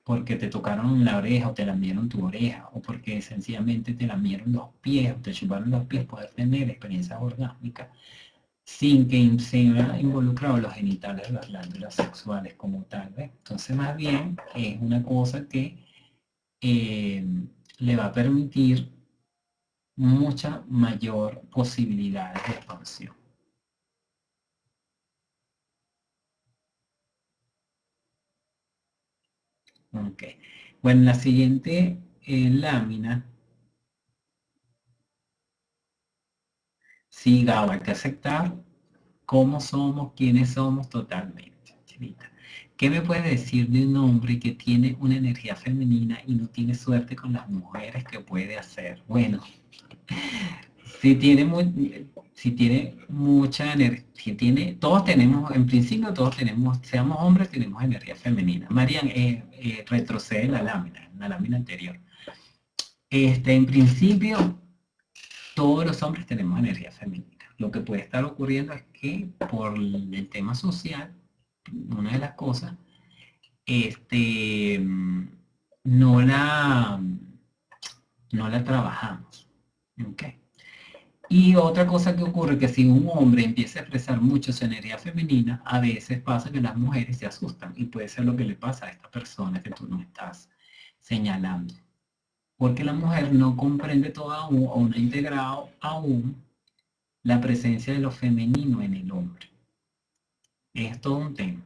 te tocaron la oreja o te lamieron tu oreja, o porque sencillamente te lamieron los pies o te chuparon los pies, poder tener experiencias orgásmicas sin que se haya involucrado los genitales, las glándulas sexuales como tal. ¿Ves? Entonces más bien es una cosa que eh, le va a permitir mucha mayor posibilidad de expansión. Ok. Bueno, la siguiente lámina, sí, Gabo, hay que aceptar cómo somos, quiénes somos totalmente, Chinita. ¿Qué me puedes decir de un hombre que tiene una energía femenina y no tiene suerte con las mujeres? ¿Qué puede hacer? Bueno, si tiene, si tiene mucha energía, todos tenemos, en principio todos tenemos, seamos hombres, tenemos energía femenina. Marian, retrocede la lámina anterior. En principio, todos los hombres tenemos energía femenina. Lo que puede estar ocurriendo es que por el tema social, una de las cosas, este, no la, no la trabajamos. ¿Okay? Y otra cosa que ocurre que si un hombre empieza a expresar mucho su energía femenina, a veces pasa que las mujeres se asustan y puede ser lo que le pasa a esta persona que tú no estás señalando. Porque la mujer no comprende todo aún o no ha integrado aún la presencia de lo femenino en el hombre. Es todo un tema.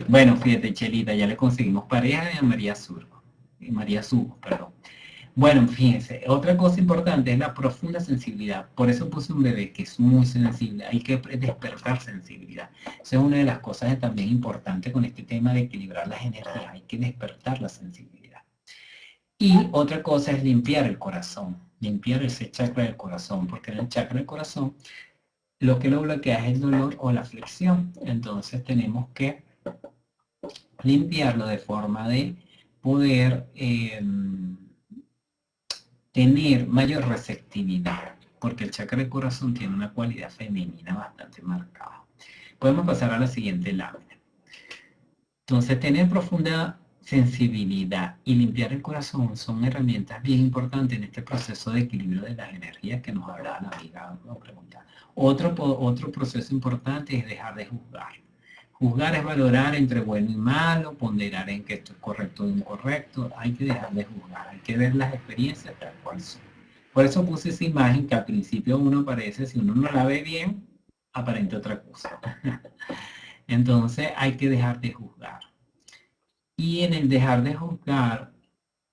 Bueno, fíjate, Chelita, ya le conseguimos pareja de María Sugo, perdón. Bueno, fíjense, otra cosa importante es la profunda sensibilidad. Por eso puse un bebé que es muy sensible. Hay que despertar sensibilidad. Esa es una de las cosas también importantes con este tema de equilibrar las energías. Hay que despertar la sensibilidad. Y otra cosa es limpiar el corazón, limpiar ese chakra del corazón, porque en el chakra del corazón lo que lo bloquea es el dolor o la aflicción. Entonces tenemos que limpiarlo de forma de poder tener mayor receptividad, porque el chakra del corazón tiene una cualidad femenina bastante marcada. Podemos pasar a la siguiente lámina. Entonces, tener profunda sensibilidad y limpiar el corazón son herramientas bien importantes en este proceso de equilibrio de las energías que nos hablaba la amiga o pregunta. Otro proceso importante es dejar de juzgar. Juzgar es valorar entre bueno y malo, ponderar en que esto es correcto o incorrecto. Hay que dejar de juzgar, hay que ver las experiencias tal cual son. Por eso puse esa imagen que al principio uno parece, si uno no la ve bien, aparente otra cosa. Entonces hay que dejar de juzgar. Y en el dejar de juzgar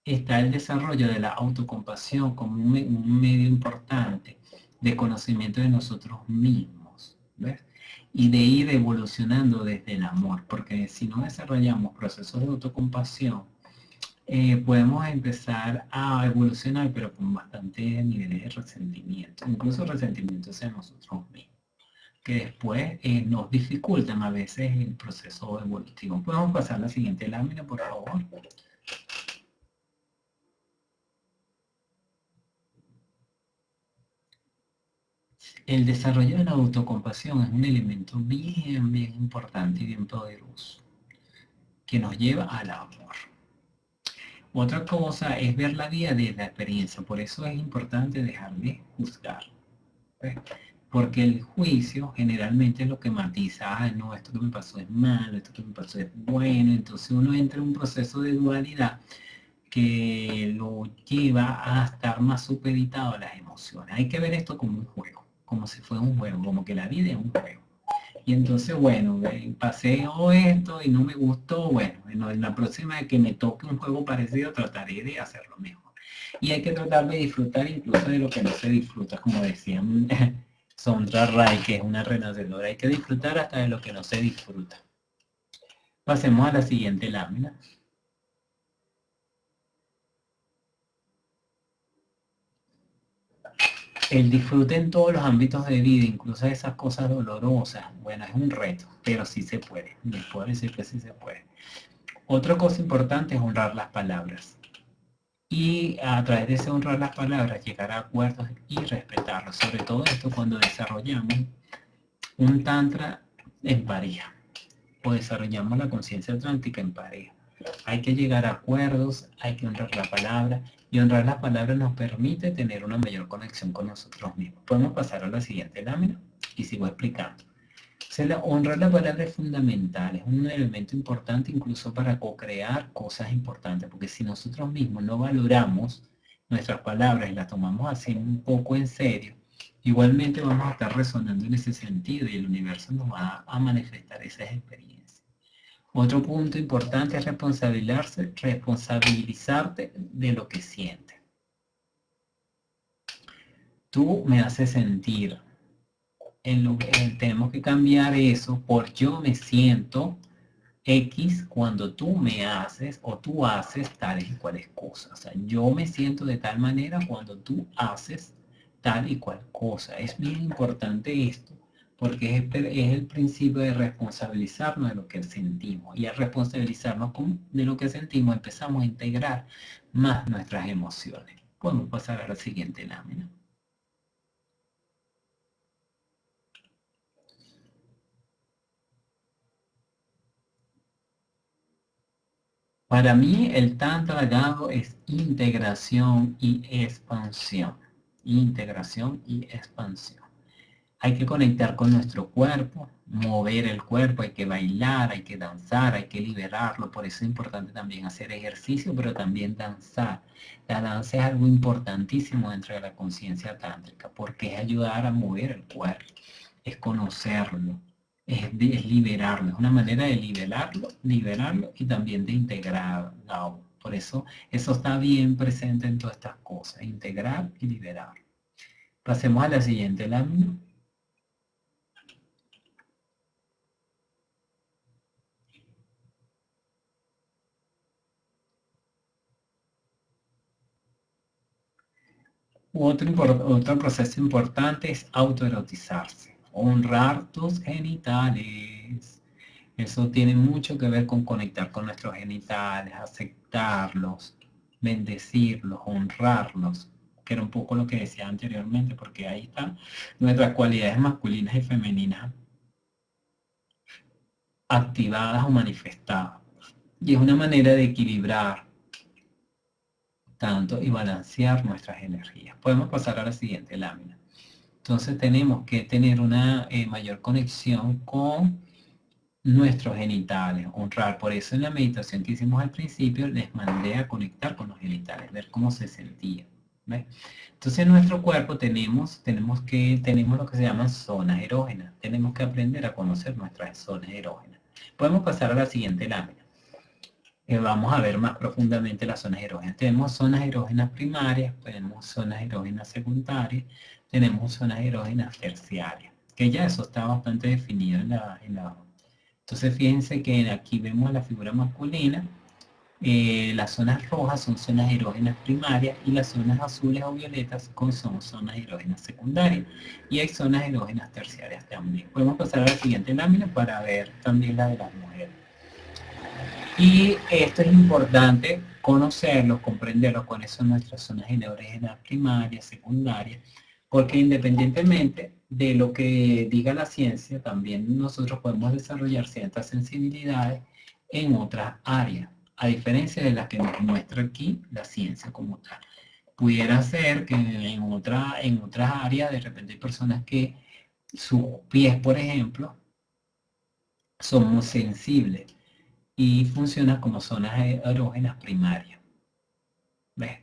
está el desarrollo de la autocompasión como un medio importante de conocimiento de nosotros mismos, ¿ves? Y de ir evolucionando desde el amor, porque si no desarrollamos procesos de autocompasión, podemos empezar a evolucionar, pero con bastantes niveles de resentimiento, incluso resentimientos en nosotros mismos, que después nos dificultan a veces el proceso evolutivo. Podemos pasar a la siguiente lámina, por favor. El desarrollo de la autocompasión es un elemento bien importante y bien poderoso que nos lleva al amor. Otra cosa es ver la vida desde la experiencia, por eso es importante dejar de juzgar. ¿Ves? Porque el juicio generalmente es lo que matiza, ah, no, esto que me pasó es malo, esto que me pasó es bueno, entonces uno entra en un proceso de dualidad que lo lleva a estar más supeditado a las emociones. Hay que ver esto como un juego, como si fuera un juego, como que la vida es un juego. Y entonces, bueno, pasé esto y no me gustó, bueno, en la próxima vez que me toque un juego parecido trataré de hacerlo mejor. Y hay que tratar de disfrutar incluso de lo que no se disfruta, como decían Sondra Ray, que es una renacedora. Hay que disfrutar hasta de lo que no se disfruta. Pasemos a la siguiente lámina. El disfrute en todos los ámbitos de vida, incluso esas cosas dolorosas, bueno, es un reto, pero sí se puede. Les puedo decir que sí se puede. Otra cosa importante es honrar las palabras. Y a través de ese honrar las palabras, llegar a acuerdos y respetarlos. Sobre todo esto cuando desarrollamos un tantra en pareja o desarrollamos la conciencia atlántica en pareja. Hay que llegar a acuerdos, hay que honrar la palabra, y honrar la palabra nos permite tener una mayor conexión con nosotros mismos. Podemos pasar a la siguiente lámina y sigo explicando. Honrar la palabra es fundamental, es un elemento importante incluso para co-crear cosas importantes, porque si nosotros mismos no valoramos nuestras palabras y las tomamos así un poco en serio, igualmente vamos a estar resonando en ese sentido y el universo nos va a manifestar esas experiencias. Otro punto importante es responsabilizarte de lo que sientes. Tú me haces sentir, tenemos que cambiar eso por yo me siento X cuando tú me haces o tú haces tales y cuales cosas. O sea, yo me siento de tal manera cuando tú haces tal y cual cosa. Es bien importante esto porque es el principio de responsabilizarnos de lo que sentimos. Y al responsabilizarnos de lo que sentimos empezamos a integrar más nuestras emociones. Podemos pasar a la siguiente lámina. Para mí el Tantra Gado es integración y expansión. Integración y expansión. Hay que conectar con nuestro cuerpo, mover el cuerpo, hay que bailar, hay que danzar, hay que liberarlo. Por eso es importante también hacer ejercicio, pero también danzar. La danza es algo importantísimo dentro de la conciencia tántrica, porque es ayudar a mover el cuerpo, es conocerlo, es liberarlo, es una manera de liberarlo y también de integrarlo. Por eso está bien presente en todas estas cosas, integrar y liberar. Pasemos a la siguiente lámina. Otro proceso importante es autoerotizarse, honrar tus genitales. Eso tiene mucho que ver con conectar con nuestros genitales, aceptarlos, bendecirlos, honrarlos, que era un poco lo que decía anteriormente, porque ahí están nuestras cualidades masculinas y femeninas activadas o manifestadas. Y es una manera de equilibrar tanto y balancear nuestras energías. Podemos pasar a la siguiente lámina. Entonces tenemos que tener una mayor conexión con nuestros genitales, honrar. Por eso en la meditación que hicimos al principio les mandé a conectar con los genitales, ver cómo se sentía. ¿Ves? Entonces en nuestro cuerpo tenemos lo que se llaman zonas erógenas. Tenemos que aprender a conocer nuestras zonas erógenas. Podemos pasar a la siguiente lámina. Vamos a ver más profundamente las zonas erógenas. Tenemos zonas erógenas primarias, tenemos zonas erógenas secundarias, tenemos zonas erógenas terciarias, que ya eso está bastante definido en la. Entonces fíjense que aquí vemos la figura masculina, las zonas rojas son zonas erógenas primarias y las zonas azules o violetas son zonas erógenas secundarias. Y hay zonas erógenas terciarias también. Podemos pasar a la siguiente lámina para ver también la de las mujeres. Y esto es importante conocerlos, comprenderlos, cuáles son nuestras zonas erógenas primarias, secundarias, porque independientemente de lo que diga la ciencia, también nosotros podemos desarrollar ciertas sensibilidades en otras áreas, a diferencia de las que nos muestra aquí la ciencia como tal. Pudiera ser que en otras áreas de repente hay personas que sus pies, por ejemplo, son muy sensibles y funciona como zonas erógenas primarias. ¿Ves?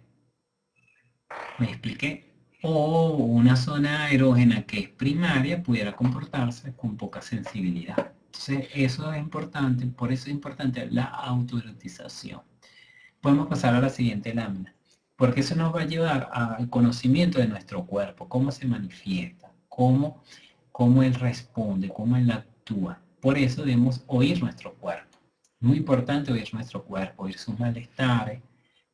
¿Me expliqué? O una zona erógena que es primaria pudiera comportarse con poca sensibilidad. Entonces, eso es importante, por eso es importante la autoerotización. Podemos pasar a la siguiente lámina, porque eso nos va a llevar al conocimiento de nuestro cuerpo, cómo se manifiesta, cómo él responde, cómo él actúa. Por eso debemos oír nuestro cuerpo. Muy importante oír nuestro cuerpo, oír sus malestares,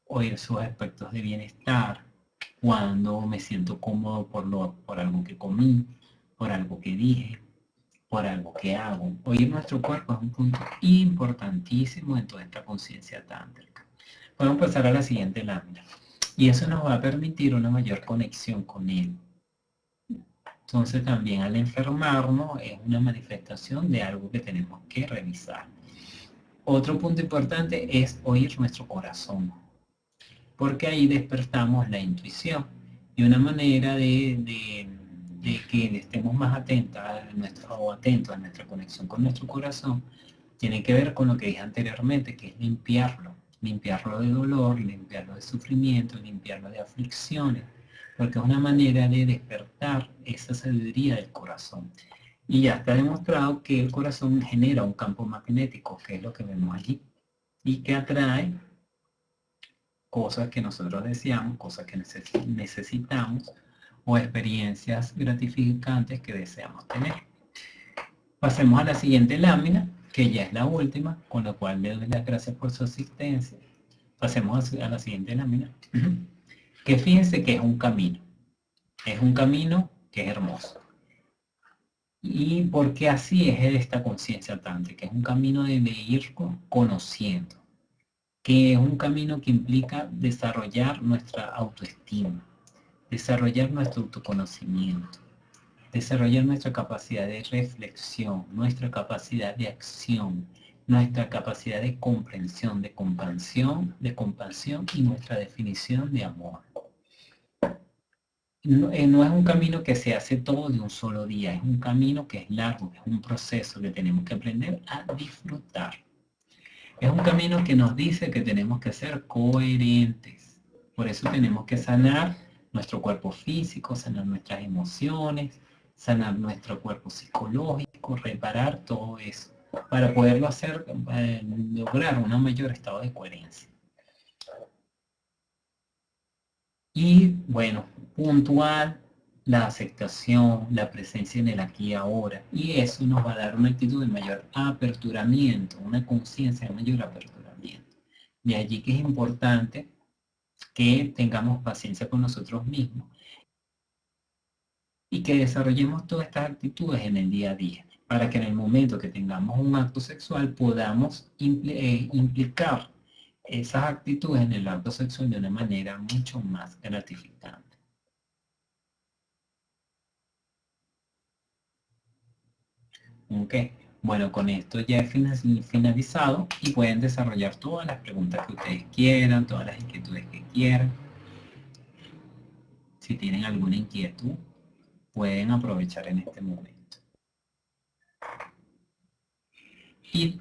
oír sus aspectos de bienestar, cuando me siento cómodo por algo que comí, por algo que dije, por algo que hago. Oír nuestro cuerpo es un punto importantísimo en toda esta conciencia tántrica. Podemos pasar a la siguiente lámina. Y eso nos va a permitir una mayor conexión con él. Entonces también al enfermarnos es una manifestación de algo que tenemos que revisar. Otro punto importante es oír nuestro corazón, porque ahí despertamos la intuición. Y una manera de que estemos más atentos a nuestra conexión con nuestro corazón tiene que ver con lo que dije anteriormente, que es limpiarlo de dolor, limpiarlo de sufrimiento, limpiarlo de aflicciones, porque es una manera de despertar esa sabiduría del corazón. Y ya está demostrado que el corazón genera un campo magnético, que es lo que vemos allí, y que atrae cosas que nosotros deseamos, cosas que necesitamos o experiencias gratificantes que deseamos tener. Pasemos a la siguiente lámina, que ya es la última, con lo cual le doy las gracias por su asistencia. Pasemos a la siguiente lámina, que fíjense que es un camino. Es un camino que es hermoso. Y porque así es esta conciencia tántrica, es un camino de ir conociendo, que es un camino que implica desarrollar nuestra autoestima, desarrollar nuestro autoconocimiento, desarrollar nuestra capacidad de reflexión, nuestra capacidad de acción, nuestra capacidad de comprensión, de compasión y nuestra definición de amor. No es un camino que se hace todo de un solo día, es un camino que es largo, es un proceso que tenemos que aprender a disfrutar. Es un camino que nos dice que tenemos que ser coherentes. Por eso tenemos que sanar nuestro cuerpo físico, sanar nuestras emociones, sanar nuestro cuerpo psicológico, reparar todo eso, para poderlo hacer, lograr un mayor estado de coherencia. Y bueno, puntual, la aceptación, la presencia en el aquí y ahora. Y eso nos va a dar una actitud de mayor aperturamiento, una conciencia de mayor aperturamiento. De allí que es importante que tengamos paciencia con nosotros mismos y que desarrollemos todas estas actitudes en el día a día, para que en el momento que tengamos un acto sexual podamos implicar esas actitudes en el acto sexual de una manera mucho más gratificante. Ok, Bueno, con esto ya he finalizado y pueden desarrollar todas las preguntas que ustedes quieran, todas las inquietudes que quieran. Si tienen alguna inquietud, pueden aprovechar en este momento. Y,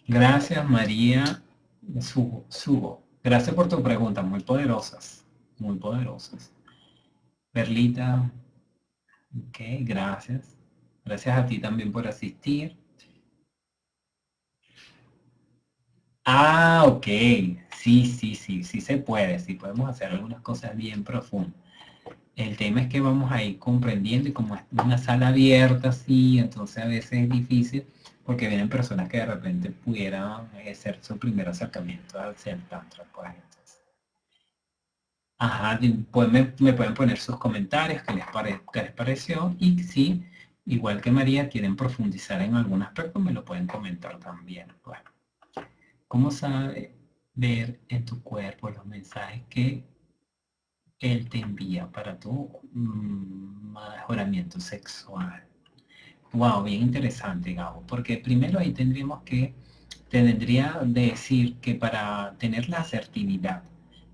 gracias, María Subo. Gracias por tu pregunta, muy poderosas, muy poderosas. Perlita, ok, gracias. Gracias a ti también por asistir. Ah, ok. Sí, sí, sí, sí se puede. Sí podemos hacer algunas cosas bien profundas. El tema es que vamos a ir comprendiendo y como es una sala abierta, sí, entonces a veces es difícil porque vienen personas que de repente pudieran ser su primer acercamiento hacia el tantra, pues. Entonces, ajá, pues me pueden poner sus comentarios, qué les pareció, y si, igual que María, quieren profundizar en algún aspecto, me lo pueden comentar también. Bueno, ¿cómo sabe ver en tu cuerpo los mensajes que él te envía para tu mejoramiento sexual? Wow, bien interesante, Gabo, porque primero ahí tendría de decir que para tener la asertividad,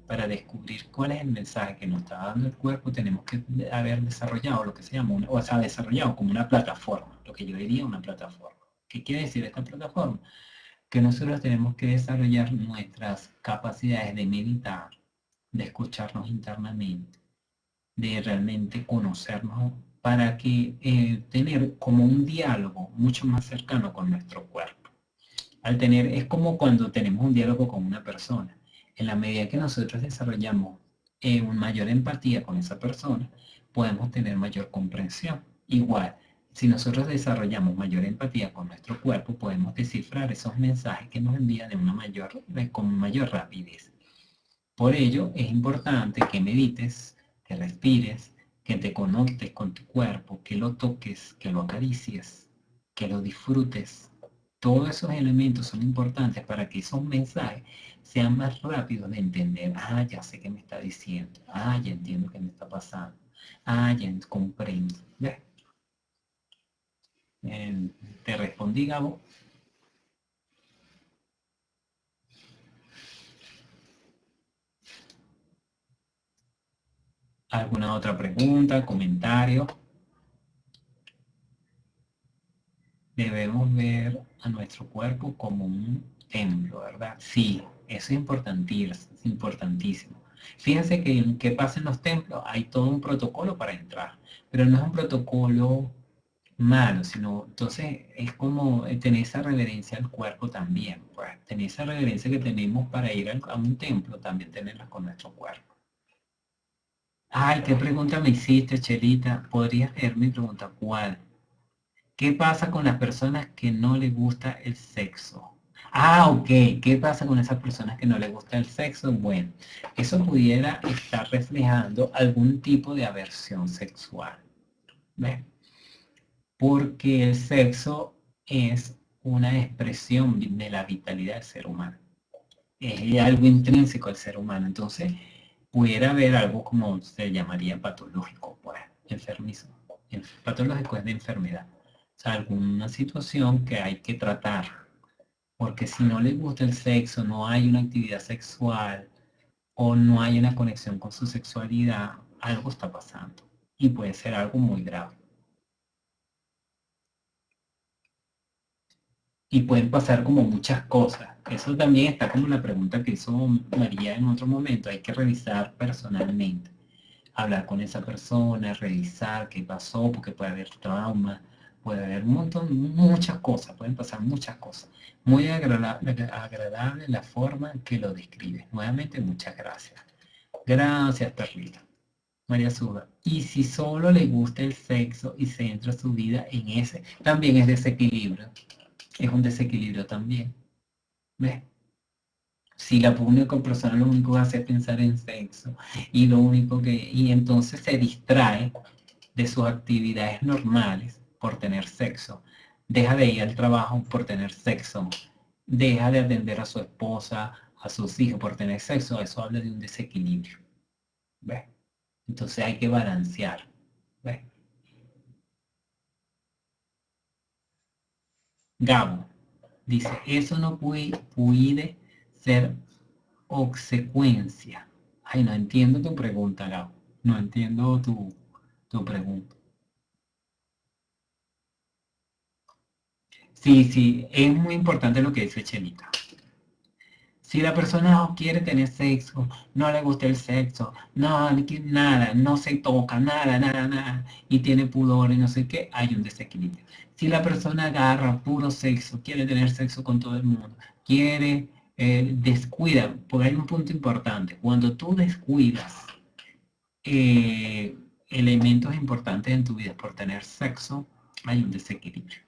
para descubrir cuál es el mensaje que nos está dando el cuerpo, tenemos que haber desarrollado lo que se llama, o sea, desarrollado como una plataforma, lo que yo diría una plataforma. ¿Qué quiere decir esta plataforma? Que nosotros tenemos que desarrollar nuestras capacidades de meditar, de escucharnos internamente, de realmente conocernos para que tener como un diálogo mucho más cercano con nuestro cuerpo. Al tener, es como cuando tenemos un diálogo con una persona. En la medida que nosotros desarrollamos una mayor empatía con esa persona, podemos tener mayor comprensión. Igual, si nosotros desarrollamos mayor empatía con nuestro cuerpo, podemos descifrar esos mensajes que nos envían con mayor rapidez. Por ello, es importante que medites, que respires, que te conectes con tu cuerpo, que lo toques, que lo acaricies, que lo disfrutes. Todos esos elementos son importantes para que esos mensajes sean más rápidos de entender. Ah, ya sé qué me está diciendo. Ah, ya entiendo qué me está pasando. Ah, ya comprendo. ¿Ves? Te respondí, Gabo. ¿Alguna otra pregunta, comentario? Debemos ver a nuestro cuerpo como un templo, ¿verdad? Sí, eso es importantísimo. Fíjense que en qué pasa en los templos, hay todo un protocolo para entrar, pero no es un protocolo malo, sino entonces es como tener esa reverencia al cuerpo también, pues tener esa reverencia que tenemos para ir a un templo, también tenerla con nuestro cuerpo. Ay, ¿qué pregunta me hiciste, Chelita? ¿Podrías leer mi pregunta? ¿Cuál? ¿Qué pasa con las personas que no les gusta el sexo? Ah, ok. ¿Qué pasa con esas personas que no les gusta el sexo? Bueno, eso pudiera estar reflejando algún tipo de aversión sexual. ¿Ves? Porque el sexo es una expresión de la vitalidad del ser humano. Es algo intrínseco al ser humano. Entonces, pudiera haber algo como se llamaría patológico, pues, enfermizo. El patológico es de enfermedad. O sea, alguna situación que hay que tratar. Porque si no les gusta el sexo, no hay una actividad sexual o no hay una conexión con su sexualidad, algo está pasando. Y puede ser algo muy grave. Y pueden pasar como muchas cosas. Eso también está como la pregunta que hizo María en otro momento. Hay que revisar personalmente, hablar con esa persona, revisar qué pasó, porque puede haber trauma, puede haber un montón, muchas cosas, pueden pasar muchas cosas. Muy agradable la forma en que lo describes. Nuevamente, muchas gracias. Gracias, Perlita. María Suba. Y si solo le gusta el sexo y centra su vida en ese, también es desequilibrio. Es un desequilibrio también. ¿Ves? Si la única persona lo único que hace es pensar en sexo y entonces se distrae de sus actividades normales por tener sexo, deja de ir al trabajo por tener sexo, deja de atender a su esposa, a sus hijos por tener sexo, eso habla de un desequilibrio. ¿Ves? Entonces hay que balancear. ¿Ves? Gabo dice, eso no puede ser obsecuencia. Ay, no entiendo tu pregunta, Gabo. No entiendo tu pregunta. Sí, sí, es muy importante lo que dice Chelita. Si la persona no quiere tener sexo, no le gusta el sexo, no, ni que nada, no se toca, nada, nada, nada, y tiene pudor y no sé qué, hay un desequilibrio. Si la persona agarra puro sexo, quiere tener sexo con todo el mundo, quiere, descuida, porque hay un punto importante, cuando tú descuidas elementos importantes en tu vida por tener sexo, hay un desequilibrio.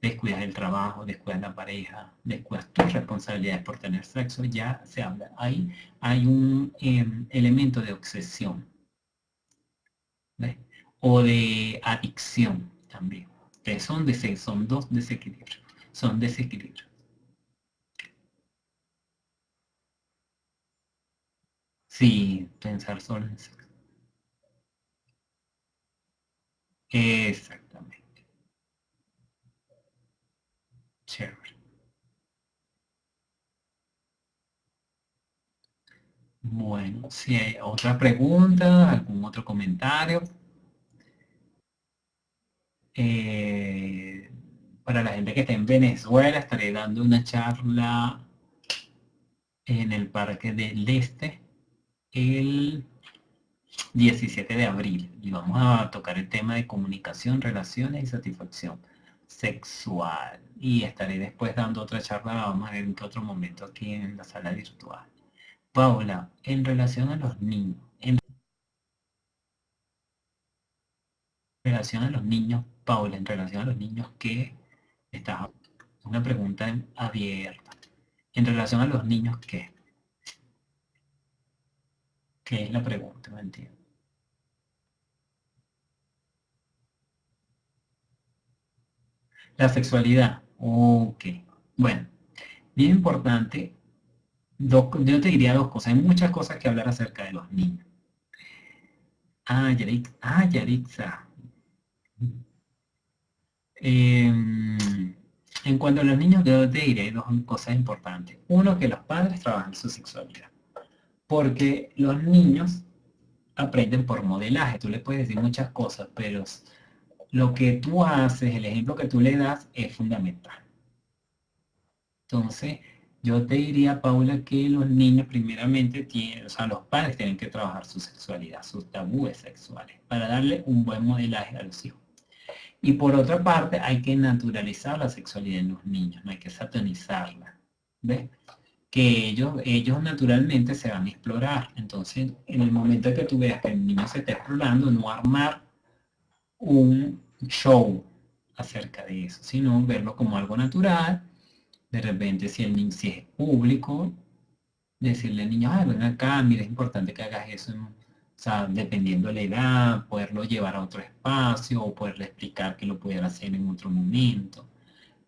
Descuidas el trabajo, descuidas la pareja, descuidas tus responsabilidades por tener sexo, ya se habla. Ahí hay un elemento de obsesión, ¿ves? O de adicción también, que son dos desequilibrios, son desequilibrios. Sí, pensar solo en sexo. Exactamente. Chévere. Bueno, si hay otra pregunta, algún otro comentario, eh, para la gente que está en Venezuela, estaré dando una charla en el Parque del Este el 17 de abril y vamos a tocar el tema de comunicación, relaciones y satisfacción sexual. Y estaré después dando otra charla, vamos a ver en qué otro momento aquí en la sala virtual. Paula, en relación a los niños, en relación a los niños, Paula, en relación a los niños que estás, una pregunta abierta. En relación a los niños, ¿qué? ¿Qué es la pregunta? No entiendo. La sexualidad. Ok. Bueno, bien importante. Yo te diría dos cosas. Hay muchas cosas que hablar acerca de los niños. Yaritza. En cuanto a los niños, yo te diré dos cosas importantes. Uno, que los padres trabajan su sexualidad. Porque los niños aprenden por modelaje. Tú le puedes decir muchas cosas, pero lo que tú haces, el ejemplo que tú le das es fundamental. Entonces, yo te diría, Paula, que los niños primeramente tienen, o sea, los padres tienen que trabajar su sexualidad, sus tabúes sexuales, para darle un buen modelaje a los hijos. Y por otra parte, hay que naturalizar la sexualidad en los niños, no hay que satanizarla. ¿Ves? Que ellos naturalmente se van a explorar. Entonces, en el momento que tú veas que el niño se está explorando, no armar un show acerca de eso, sino verlo como algo natural. De repente, si es público, decirle al niño, ah, ven acá, mira, es importante que hagas eso. ¿No? O sea, dependiendo de la edad, poderlo llevar a otro espacio o poderle explicar que lo pudiera hacer en otro momento.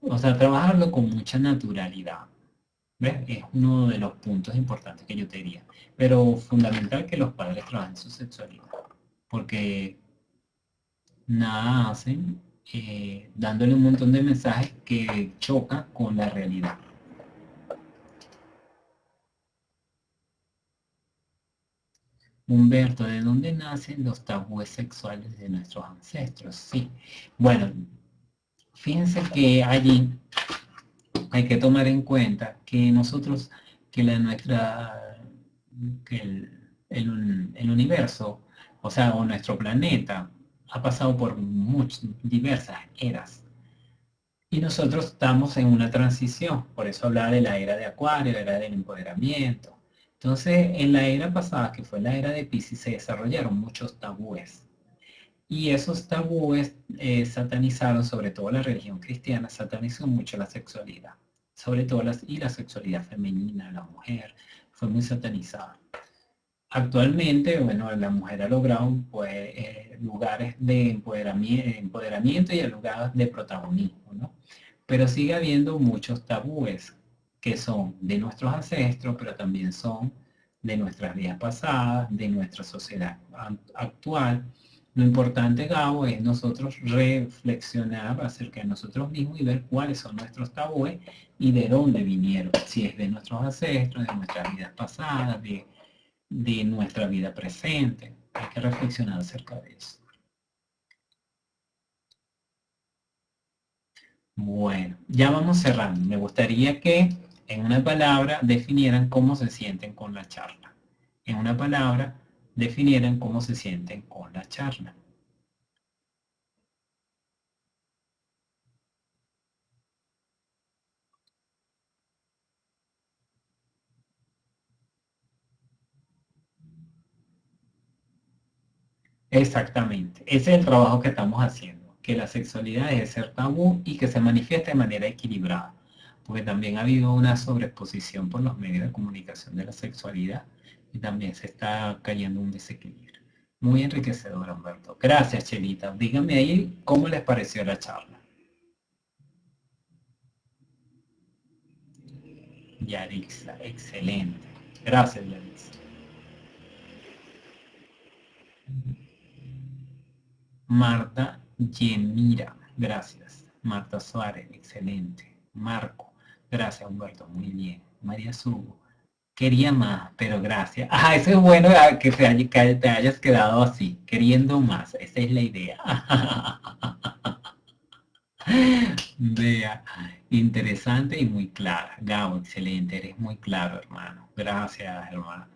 O sea, trabajarlo con mucha naturalidad. ¿Ves? Es uno de los puntos importantes que yo te diría. Pero fundamental que los padres trabajen su sexualidad. Porque nada hacen dándole un montón de mensajes que chocan con la realidad. Humberto, ¿de dónde nacen los tabúes sexuales de nuestros ancestros? Sí. Bueno, fíjense que allí hay que tomar en cuenta que nosotros, que la nuestra, que el universo, o sea, o nuestro planeta, ha pasado por diversas eras. Y nosotros estamos en una transición, por eso hablaba de la era de Acuario, la era del empoderamiento. Entonces, en la era pasada, que fue la era de Piscis, se desarrollaron muchos tabúes. Y esos tabúes satanizaron, sobre todo la religión cristiana, satanizó mucho la sexualidad, sobre todo y la sexualidad femenina, la mujer, fue muy satanizada. Actualmente, bueno, la mujer ha logrado pues, lugares de empoderamiento y lugares de protagonismo, ¿no? Pero sigue habiendo muchos tabúes que son de nuestros ancestros, pero también son de nuestras vidas pasadas, de nuestra sociedad actual. Lo importante, Gabo, es nosotros reflexionar acerca de nosotros mismos y ver cuáles son nuestros tabúes y de dónde vinieron. Si es de nuestros ancestros, de nuestras vidas pasadas, de nuestra vida presente. Hay que reflexionar acerca de eso. Bueno, ya vamos cerrando. Me gustaría que en una palabra definieran cómo se sienten con la charla. En una palabra definieran cómo se sienten con la charla. Exactamente. Ese es el trabajo que estamos haciendo. Que la sexualidad deje de ser tabú y que se manifieste de manera equilibrada. Porque también ha habido una sobreexposición por los medios de comunicación de la sexualidad y también se está cayendo un desequilibrio. Muy enriquecedor, Humberto. Gracias, Chelita. Díganme ahí cómo les pareció la charla. Yarixa, excelente. Gracias, Yarixa. Marta Yemira, gracias. Marta Suárez, excelente. Marco, gracias, Humberto, muy bien. María Sugo, quería más, pero gracias. Ah, eso es bueno, que te hayas quedado así, queriendo más. Esa es la idea. Vea, interesante y muy clara. Gabo, excelente, eres muy claro, hermano. Gracias, hermano.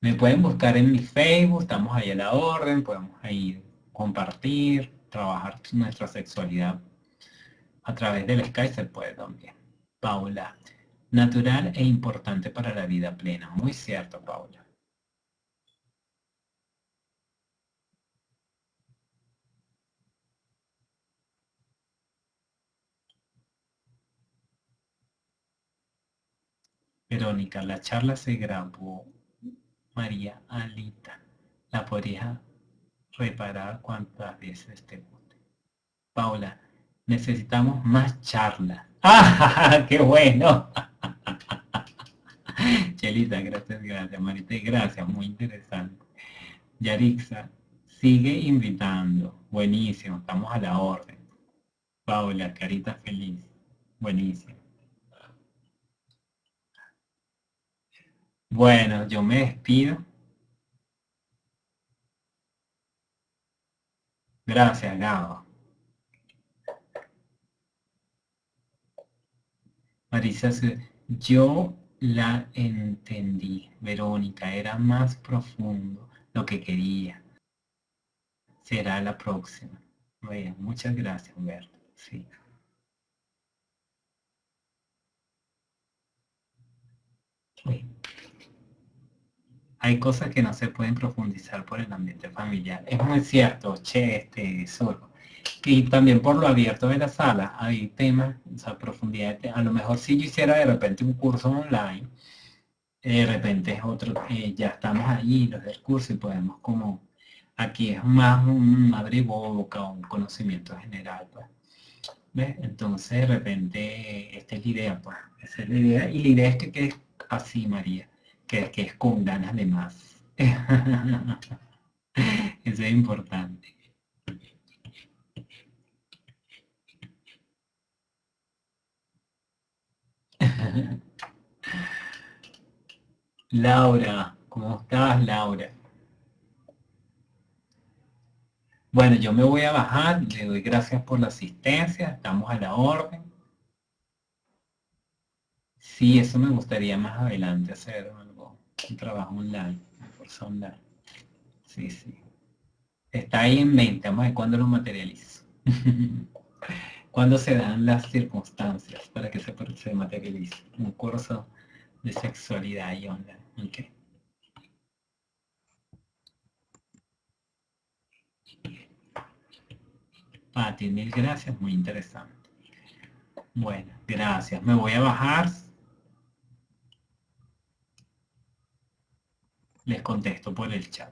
Me pueden buscar en mi Facebook, estamos ahí a la orden, podemos ahí compartir, trabajar nuestra sexualidad a través del Skype, se puede también. Paula, natural e importante para la vida plena. Muy cierto, Paula. Verónica, la charla se grabó. María Alita, la podría reparar cuantas veces te guste. Paula, necesitamos más charla. ¡Ah, qué bueno! Chelita, gracias, gracias. Marita, gracias, muy interesante. Yarixa, sigue invitando. Buenísimo, estamos a la orden. Paula, carita feliz. Buenísimo. Bueno, yo me despido. Gracias, Gabo. Marisa, yo la entendí. Verónica, era más profundo lo que quería. Será la próxima. Bueno, muchas gracias, Humberto. Sí. Sí. Hay cosas que no se pueden profundizar por el ambiente familiar. Es muy cierto, che, solo. Y también por lo abierto de la sala, hay temas, o sea, profundidad. A lo mejor si yo hiciera de repente un curso online, de repente es otro, ya estamos allí, los del curso, y podemos como, aquí es más un boca o un conocimiento general, pues. ¿Ves? Entonces de repente esta es la idea, pues. Esa es la idea, y la idea es que quede así, María, que es con ganas de más. Eso es importante. Laura, ¿cómo estás, Laura? Bueno, yo me voy a bajar, le doy gracias por la asistencia, estamos a la orden. Sí, eso me gustaría más adelante hacer algo, un trabajo online, un curso online. Sí, sí. Está ahí en mente, vamos a ver cuándo lo materializo. Cuándo se dan las circunstancias para que se materialice un curso de sexualidad y online. Okay. Pati, mil gracias, muy interesante. Bueno, gracias. Me voy a bajar, les contesto por el chat.